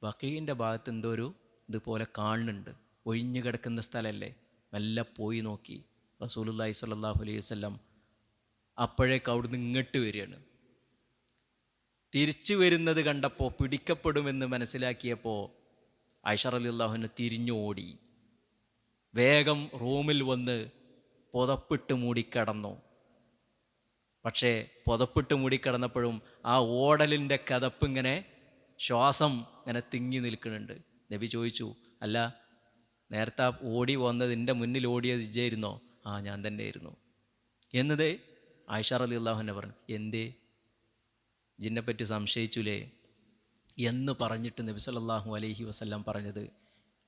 ബഖീഇൻ്റെ ഭാഗത്ത് എന്തോ ഒരു ഇതുപോലെ കാണുന്നുണ്ട്, ഒഴിഞ്ഞു കിടക്കുന്ന സ്ഥലമല്ലേ. മെല്ലെ പോയി നോക്കി റസൂലുള്ളാഹി സ്വല്ലല്ലാഹു അലൈഹി വസല്ലം. അപ്പോഴേക്ക് അവിടുന്ന് ഇങ്ങോട്ട് വരികയാണ്. തിരിച്ചു വരുന്നത് കണ്ടപ്പോൾ, പിടിക്കപ്പെടുമെന്ന് മനസ്സിലാക്കിയപ്പോൾ ആയിഷ റളിയല്ലാഹു അൻഹ തിരിഞ്ഞു ഓടി, വേഗം റൂമിൽ വന്ന് പുതപ്പിട്ട് മൂടിക്കിടന്നു. പക്ഷേ പുതപ്പിട്ട് മൂടിക്കിടന്നപ്പോഴും ആ ഓടലിൻ്റെ കതപ്പ് ഇങ്ങനെ ശ്വാസം ഇങ്ങനെ തിങ്ങി നിൽക്കുന്നുണ്ട്. നബി ചോദിച്ചു, അല്ല നേരത്തെ ഓടി വന്നത് എൻ്റെ മുന്നിൽ ഓടിയത് ഇജ്ജായിരുന്നോ? ആ ഞാൻ തന്നെ ആയിരുന്നു എന്നത് ആയിഷ റളിയല്ലാഹു അൻഹ പറഞ്ഞു. എന്തേ ജിന്നെപ്പറ്റി സംശയിച്ചുലേ എന്ന് പറഞ്ഞിട്ട് നബി സല്ലല്ലാഹു അലൈഹി വസല്ലം പറഞ്ഞത്,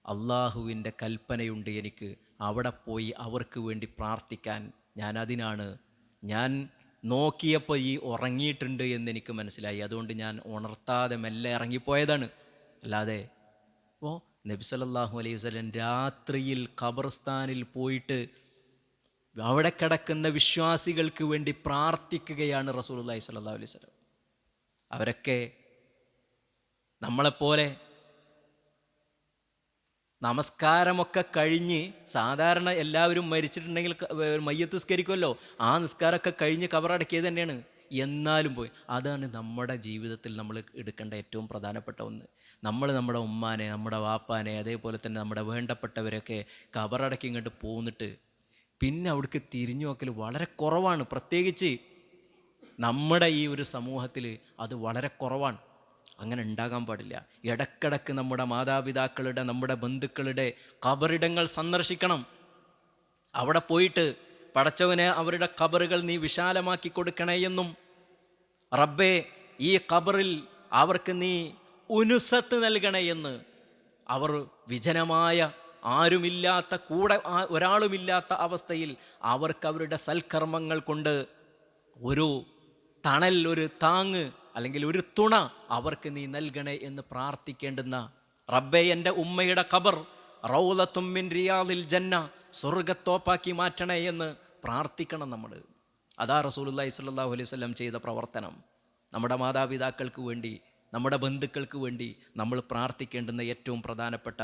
അള്ളാഹുവിൻ്റെ കൽപ്പനയുണ്ട് എനിക്ക് അവിടെ പോയി അവർക്ക് വേണ്ടി പ്രാർത്ഥിക്കാൻ. ഞാൻ നോക്കിയപ്പോൾ ഈ ഉറങ്ങിയിട്ടുണ്ട് എന്നെനിക്ക് മനസ്സിലായി, അതുകൊണ്ട് ഞാൻ ഉണർത്താതെ മെല്ലെ ഇറങ്ങിപ്പോയതാണ്. അല്ലാതെ അപ്പോൾ നബി സല്ലല്ലാഹു അലൈഹി വസല്ലം രാത്രിയിൽ ഖബർസ്ഥാനിൽ പോയിട്ട് അവിടെ കിടക്കുന്ന വിശ്വാസികൾക്ക് വേണ്ടി പ്രാർത്ഥിക്കുകയാണ് റസൂലുള്ളാഹി സ്വല്ലല്ലാഹു അലൈഹി വസല്ലം. അവരൊക്കെ നമ്മളെപ്പോലെ നമസ്കാരമൊക്കെ കഴിഞ്ഞ്, സാധാരണ എല്ലാവരും മരിച്ചിട്ടുണ്ടെങ്കിൽ മയ്യത്ത് നിസ്കരിക്കുമല്ലോ, ആ നിസ്കാരമൊക്കെ കഴിഞ്ഞ് കബറടക്കിയത് തന്നെയാണ്. എന്നാലും പോയി, അതാണ് നമ്മുടെ ജീവിതത്തിൽ നമ്മൾ എടുക്കേണ്ട ഏറ്റവും പ്രധാനപ്പെട്ട ഒന്ന്. നമ്മുടെ ഉമ്മാനെ, നമ്മുടെ വാപ്പാനെ, അതേപോലെ തന്നെ നമ്മുടെ വേണ്ടപ്പെട്ടവരൊക്കെ കബറടക്കി ഇങ്ങോട്ട് പോന്നിട്ട് പിന്നെ അവിടേക്ക് തിരിഞ്ഞു നോക്കൽ വളരെ കുറവാണ്. പ്രത്യേകിച്ച് നമ്മുടെ ഈ ഒരു സമൂഹത്തിൽ അത് വളരെ കുറവാണ്. അങ്ങനെ ഉണ്ടാകാൻ പാടില്ല. ഇടക്കിടക്ക് നമ്മുടെ മാതാപിതാക്കളുടെ, നമ്മുടെ ബന്ധുക്കളുടെ ഖബറിടങ്ങൾ സന്ദർശിക്കണം. അവിടെ പോയിട്ട് പടച്ചവനെ അവരുടെ ഖബറുകൾ നീ വിശാലമാക്കി കൊടുക്കണേ എന്നും, റബ്ബേ ഈ ഖബറിൽ അവർക്ക് നീ ഉനുസത്ത് നൽകണേ എന്ന്, അവർ വിജനമായ ആരുമില്ലാത്ത, കൂടെ ഒരാളുമില്ലാത്ത അവസ്ഥയിൽ അവർക്ക് അവരുടെ സൽക്കർമ്മങ്ങൾ കൊണ്ട് ഒരു തണൽ, ഒരു താങ്ങ് അല്ലെങ്കിൽ ഒരു തുണ അവർക്ക് നീ നൽകണേ എന്ന് പ്രാർത്ഥിക്കേണ്ടുന്ന, റബ്ബേ എൻ്റെ ഉമ്മയുടെ ഖബർ റൗളത്തും മിൻ റിയാദിൽ ജന്ന, സ്വർഗത്തോപ്പാക്കി മാറ്റണേ എന്ന് പ്രാർത്ഥിക്കണം നമ്മൾ. അതാ റസൂലുള്ളാഹി സ്വല്ലല്ലാഹു അലൈഹി വസല്ലം ചെയ്ത പ്രവർത്തനം. നമ്മുടെ മാതാപിതാക്കൾക്ക് വേണ്ടി, നമ്മുടെ ബന്ധുക്കൾക്ക് വേണ്ടി നമ്മൾ പ്രാർത്ഥിക്കേണ്ടുന്ന ഏറ്റവും പ്രധാനപ്പെട്ട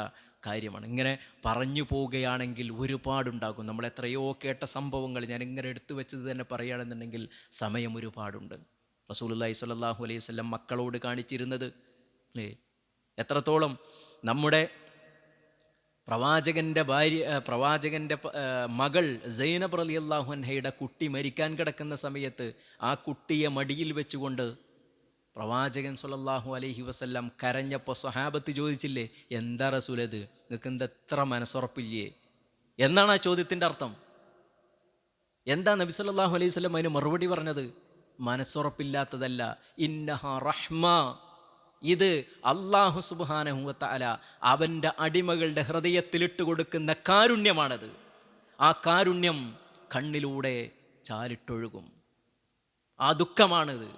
കാര്യമാണ്. ഇങ്ങനെ പറഞ്ഞു പോവുകയാണെങ്കിൽ ഒരുപാടുണ്ടാകും. നമ്മൾ എത്രയോ കേട്ട സംഭവങ്ങൾ ഞാൻ ഇങ്ങനെ എടുത്തു വെച്ചത് തന്നെ പറയുകയാണെന്നുണ്ടെങ്കിൽ സമയം ഒരുപാടുണ്ട്. റസൂലുള്ളാഹി സ്വല്ലല്ലാഹു അലൈഹി വസല്ലം മക്കളോട് കാണിച്ചിരുന്നത് അല്ലേ, എത്രത്തോളം നമ്മുടെ പ്രവാചകൻ്റെ മകൾ സൈനബ് റളിയല്ലാഹു അൻഹയുടെ കുട്ടി മരിക്കാൻ കിടക്കുന്ന സമയത്ത് ആ കുട്ടിയെ മടിയിൽ വെച്ചുകൊണ്ട് പ്രവാചകൻ സ്വല്ലല്ലാഹു അലൈഹി വസല്ലം കരഞ്ഞപ്പോൾ സ്വഹാബത്ത് ചോദിച്ചില്ലേ, എന്താ റസൂലത്, നിങ്ങൾക്ക് എന്താ എത്ര മനസ്സുറപ്പില്ലേ എന്നാണ് ആ ചോദ്യത്തിൻ്റെ അർത്ഥം. എന്താ നബി സല്ലല്ലാഹു അലൈഹി വസല്ലം അതിന് മറുപടി പറഞ്ഞത്? മനസ്സുറപ്പില്ലാത്തതല്ല, ഇന്നഹ റഹ്മ, ഇത് അല്ലാഹു സുബ്ഹാനഹു വ തആല അവൻ്റെ അടിമകളുടെ ഹൃദയത്തിലിട്ട് കൊടുക്കുന്ന കാരുണ്യമാണത്. ആ കാരുണ്യം കണ്ണിലൂടെ ചാലിട്ടൊഴുകും. ആ ദുഃഖമാണിത്,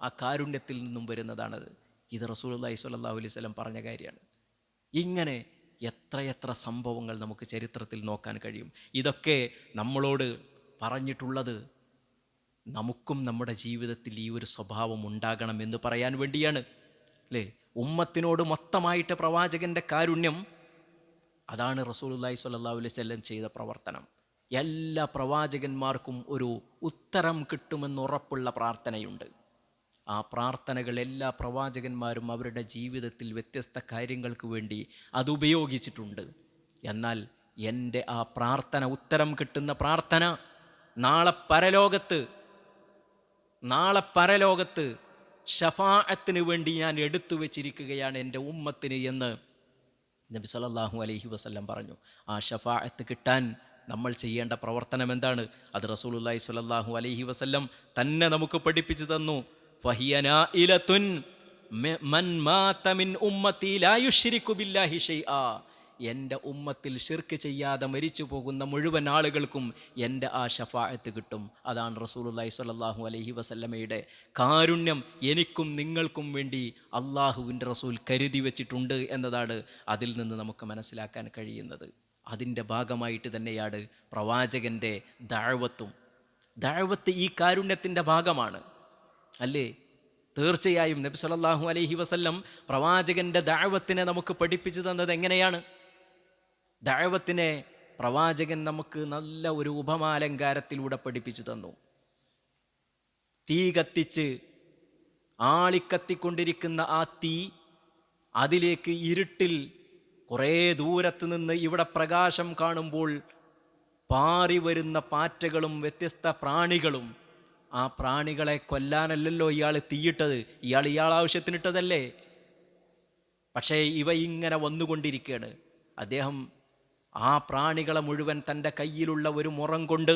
ആ കാരുണ്യത്തിൽ നിന്നും വരുന്നതാണത്. ഇത് റസൂലുള്ളാഹി സ്വല്ലല്ലാഹു അലൈഹി വസല്ലം പറഞ്ഞ കാര്യമാണ്. ഇങ്ങനെ എത്രയെത്ര സംഭവങ്ങൾ നമുക്ക് ചരിത്രത്തിൽ നോക്കാൻ കഴിയും. ഇതൊക്കെ നമ്മളോട് പറഞ്ഞിട്ടുള്ളത് നമുക്കും നമ്മുടെ ജീവിതത്തിൽ ഈ ഒരു സ്വഭാവം ഉണ്ടാകണം എന്ന് പറയാൻ വേണ്ടിയാണ് അല്ലേ. ഉമ്മത്തിനോട് മൊത്തമായിട്ട് പ്രവാചകൻ്റെ കാരുണ്യം, അതാണ് റസൂലുള്ളാഹി സ്വല്ലല്ലാഹു അലൈഹി വസല്ലം ചെയ്ത പ്രവർത്തനം. എല്ലാ പ്രവാചകന്മാർക്കും ഒരു ഉത്തരം കിട്ടുമെന്ന് ഉറപ്പുള്ള പ്രാർത്ഥനയുണ്ട്. ആ പ്രാർത്ഥനകൾ എല്ലാ പ്രവാചകന്മാരും അവരുടെ ജീവിതത്തിൽ വ്യത്യസ്ത കാര്യങ്ങൾക്ക് വേണ്ടി അതുപയോഗിച്ചിട്ടുണ്ട്. എന്നാൽ എൻ്റെ ആ പ്രാർത്ഥന, ഉത്തരം കിട്ടുന്ന പ്രാർത്ഥന നാളെ പരലോകത്ത് ഷഫാഅത്തിന് വേണ്ടി ഞാൻ എടുത്തു വെച്ചിരിക്കുകയാണ് എൻ്റെ ഉമ്മത്തിന് എന്ന് നബി സല്ലല്ലാഹു അലൈഹി വസല്ലം പറഞ്ഞു. ആ ഷഫാഅത്ത് കിട്ടാൻ നമ്മൾ ചെയ്യേണ്ട പ്രവർത്തനം എന്താണ്? അത് റസൂലുള്ളാഹി സ്വല്ലല്ലാഹു അലൈഹി വസല്ലം തന്നെ നമുക്ക് പഠിപ്പിച്ചു തന്നു. ഫഹിയ നാഇലത്തുൻ മൻ മാത മിൻ ഉമ്മത്തി ലാ യുശ്രികു ബില്ലാഹി ഷൈആ, എൻ്റെ ഉമ്മത്തിൽ ശിർക്ക് ചെയ്യാതെ മരിച്ചു പോകുന്ന മുഴുവൻ ആളുകൾക്കും എൻ്റെ ആ ഷഫാഅത്ത് കിട്ടും. അതാണ് റസൂലുള്ളാഹി സ്വല്ലല്ലാഹു അലൈഹി വസല്ലമയുടെ കാരുണ്യം. എനിക്കും നിങ്ങൾക്കും വേണ്ടി അള്ളാഹുവിൻ്റെ റസൂൽ കരുതി വെച്ചിട്ടുണ്ട് എന്നതാണ് അതിൽ നിന്ന് നമുക്ക് മനസ്സിലാക്കാൻ കഴിയുന്നത്. അതിൻ്റെ ഭാഗമായിട്ട് തന്നെയാണ് പ്രവാചകൻ്റെ ദഅവത്ത് ഈ കാരുണ്യത്തിൻ്റെ ഭാഗമാണ് അല്ലേ. തീർച്ചയായും നബി സല്ലല്ലാഹു അലൈഹി വസല്ലം പ്രവാചകൻ്റെ ദഅവത്തിനെ നമുക്ക് പഠിപ്പിച്ചു തന്നത് എങ്ങനെയാണ്? ദഅവത്തിനെ പ്രവാചകൻ നമുക്ക് നല്ല ഒരു ഉപമാലങ്കാരത്തിലൂടെ പഠിപ്പിച്ചു തന്നു. തീ കത്തിച്ച് ആളിക്കത്തിക്കൊണ്ടിരിക്കുന്ന ആ തീ, അതിലേക്ക് ഇരുട്ടിൽ കുറേ ദൂരത്ത് നിന്ന് ഇവിടെ പ്രകാശം കാണുമ്പോൾ പാറി വരുന്ന പാറ്റകളും വ്യത്യസ്ത പ്രാണികളും ആ പ്രാണികളെ കൊല്ലാനല്ലല്ലോ ഇയാൾ തീയിട്ടത്, ഇയാൾ ആവശ്യത്തിനിട്ടതല്ലേ. പക്ഷേ ഇവ ഇങ്ങനെ വന്നുകൊണ്ടിരിക്കുകയാണ്. അദ്ദേഹം ആ പ്രാണികളെ മുഴുവൻ തൻ്റെ കയ്യിലുള്ള ഒരു മുറം കൊണ്ട്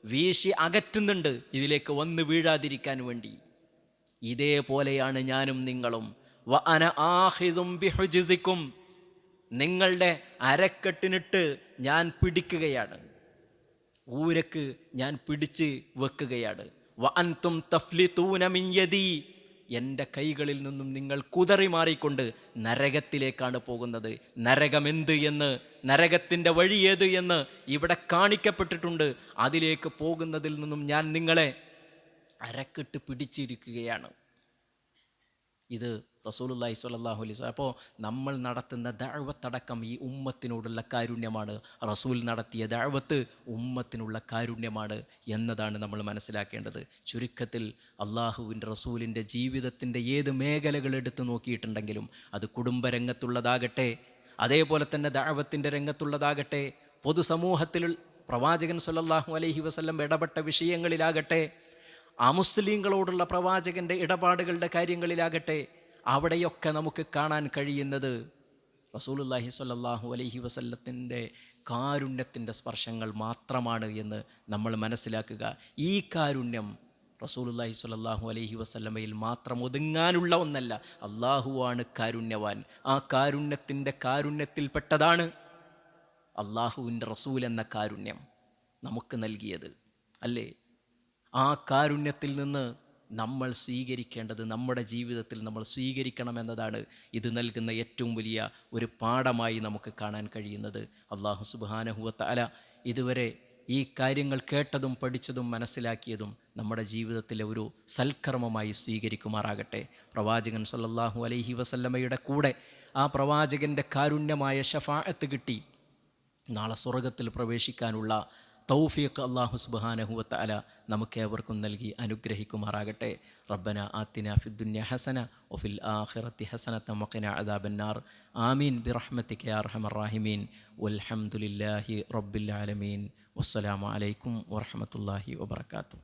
വീശി അകറ്റുന്നുണ്ട്, ഇതിലേക്ക് വന്ന് വീഴാതിരിക്കാൻ വേണ്ടി. ഇതേപോലെയാണ് ഞാനും നിങ്ങളും. വ അന ആഖിദും ബിഹുജ്സിക്കും, നിങ്ങളുടെ അരക്കെട്ടിനിട്ട് ഞാൻ പിടിക്കുകയാണ്, ഊരക്ക് ഞാൻ പിടിച്ച് വെക്കുകയാണ്. വ അൻതും തഫ്ലിതൂന മിൻ യദി, എൻ്റെ കൈകളിൽ നിന്നും നിങ്ങൾ കുതറി മാറിക്കൊണ്ട് നരകത്തിലേക്കാണ് പോകുന്നത്. നരകമെന്ത് എന്ന്, നരകത്തിൻ്റെ വഴി ഏത് എന്ന് ഇവിടെ കാണിക്കപ്പെട്ടിട്ടുണ്ട്. അതിലേക്ക് പോകുന്നതിൽ നിന്നും ഞാൻ നിങ്ങളെ അരക്കിട്ട് പിടിച്ചിരിക്കുകയാണ്. ഇത് റസൂലുള്ളാഹി സ്വല്ലല്ലാഹു അലൈഹി വസല്ലം. അപ്പോൾ നമ്മൾ നടത്തുന്ന ദഅവത്തടക്കം ഈ ഉമ്മത്തിനോടുള്ള കാരുണ്യമാണ്. റസൂൽ നടത്തിയ ദഅവത്ത് ഉമ്മത്തിനുള്ള കാരുണ്യമാണ് എന്നതാണ് നമ്മൾ മനസ്സിലാക്കേണ്ടത്. ചുരുക്കത്തിൽ അള്ളാഹുവിൻ്റെ റസൂലിൻ്റെ ജീവിതത്തിൻ്റെ ഏത് മേഖലകൾ എടുത്തു നോക്കിയിട്ടുണ്ടെങ്കിലും, അത് കുടുംബരംഗത്തുള്ളതാകട്ടെ, അതേപോലെ തന്നെ ദഅവത്തിൻ്റെ രംഗത്തുള്ളതാകട്ടെ, പൊതുസമൂഹത്തിൽ പ്രവാചകൻ സ്വല്ലല്ലാഹു അലൈഹി വസല്ലം ഇടപെട്ട വിഷയങ്ങളിലാകട്ടെ, അമുസ്ലിങ്ങളോടുള്ള പ്രവാചകൻ്റെ ഇടപാടുകളുടെ കാര്യങ്ങളിലാകട്ടെ, അവിടെയൊക്കെ നമുക്ക് കാണാൻ കഴിയുന്നത് റസൂലുള്ളാഹി സ്വല്ലല്ലാഹു അലൈഹി വസല്ലത്തിൻ്റെ കാരുണ്യത്തിൻ്റെ സ്പർശങ്ങൾ മാത്രമാണ് എന്ന് നമ്മൾ മനസ്സിലാക്കുക. ഈ കാരുണ്യം റസൂലുള്ളാഹി സ്വല്ലല്ലാഹു അലൈഹി വസല്ലമയിൽ മാത്രം ഒതുങ്ങാനുള്ള ഒന്നല്ല. അള്ളാഹുവാണ് കാരുണ്യവാൻ. ആ കാരുണ്യത്തിൽപ്പെട്ടതാണ് അള്ളാഹുവിൻ്റെ റസൂൽ എന്ന കാരുണ്യം നമുക്ക് നൽകിയത്, അല്ലേ? ആ കാരുണ്യത്തിൽ നിന്ന് നമ്മൾ സ്വീകരിക്കേണ്ടത്, നമ്മുടെ ജീവിതത്തിൽ നമ്മൾ സ്വീകരിക്കണമെന്നതാണ് ഇത് നൽകുന്ന ഏറ്റവും വലിയ ഒരു പാഠമായി നമുക്ക് കാണാൻ കഴിയുന്നത്. അല്ലാഹു സുബ്ഹാനഹു വ തആല ഇതുവരെ ഈ കാര്യങ്ങൾ കേട്ടതും പഠിച്ചതും മനസ്സിലാക്കിയതും നമ്മുടെ ജീവിതത്തിലെ ഒരു സൽക്കർമ്മമായി സ്വീകരിക്കുമാറാകട്ടെ. പ്രവാചകൻ സ്വല്ലല്ലാഹു അലൈഹി വസല്ലമയുടെ കൂടെ ആ പ്രവാചകൻ്റെ കാരുണ്യമായ ശഫാഅത്ത് കിട്ടി നാളെ സ്വർഗത്തിൽ പ്രവേശിക്കാനുള്ള തൗഫീഖ് അല്ലാഹു സുബ്ഹാനഹു വ തആല നമുക്കേവർക്കും നൽകി അനുഗ്രഹിക്കുമാറാകട്ടെ. റബ്ബന ആതിന ഫിദ്ദുനിയ ഹസന വഫിൽ ആഖിറതി ഹസനത വഖിന അദാബന്നാർ. ആമീൻ ബിറഹ്മതിക യാ അർഹമർ റഹീമീൻ. വൽഹംദുലില്ലാഹി റബ്ബിൽ ആലമീൻ. വസ്സലാമു അലൈക്കും വറഹ്മത്തുള്ളാഹി വബറകാതുഹു.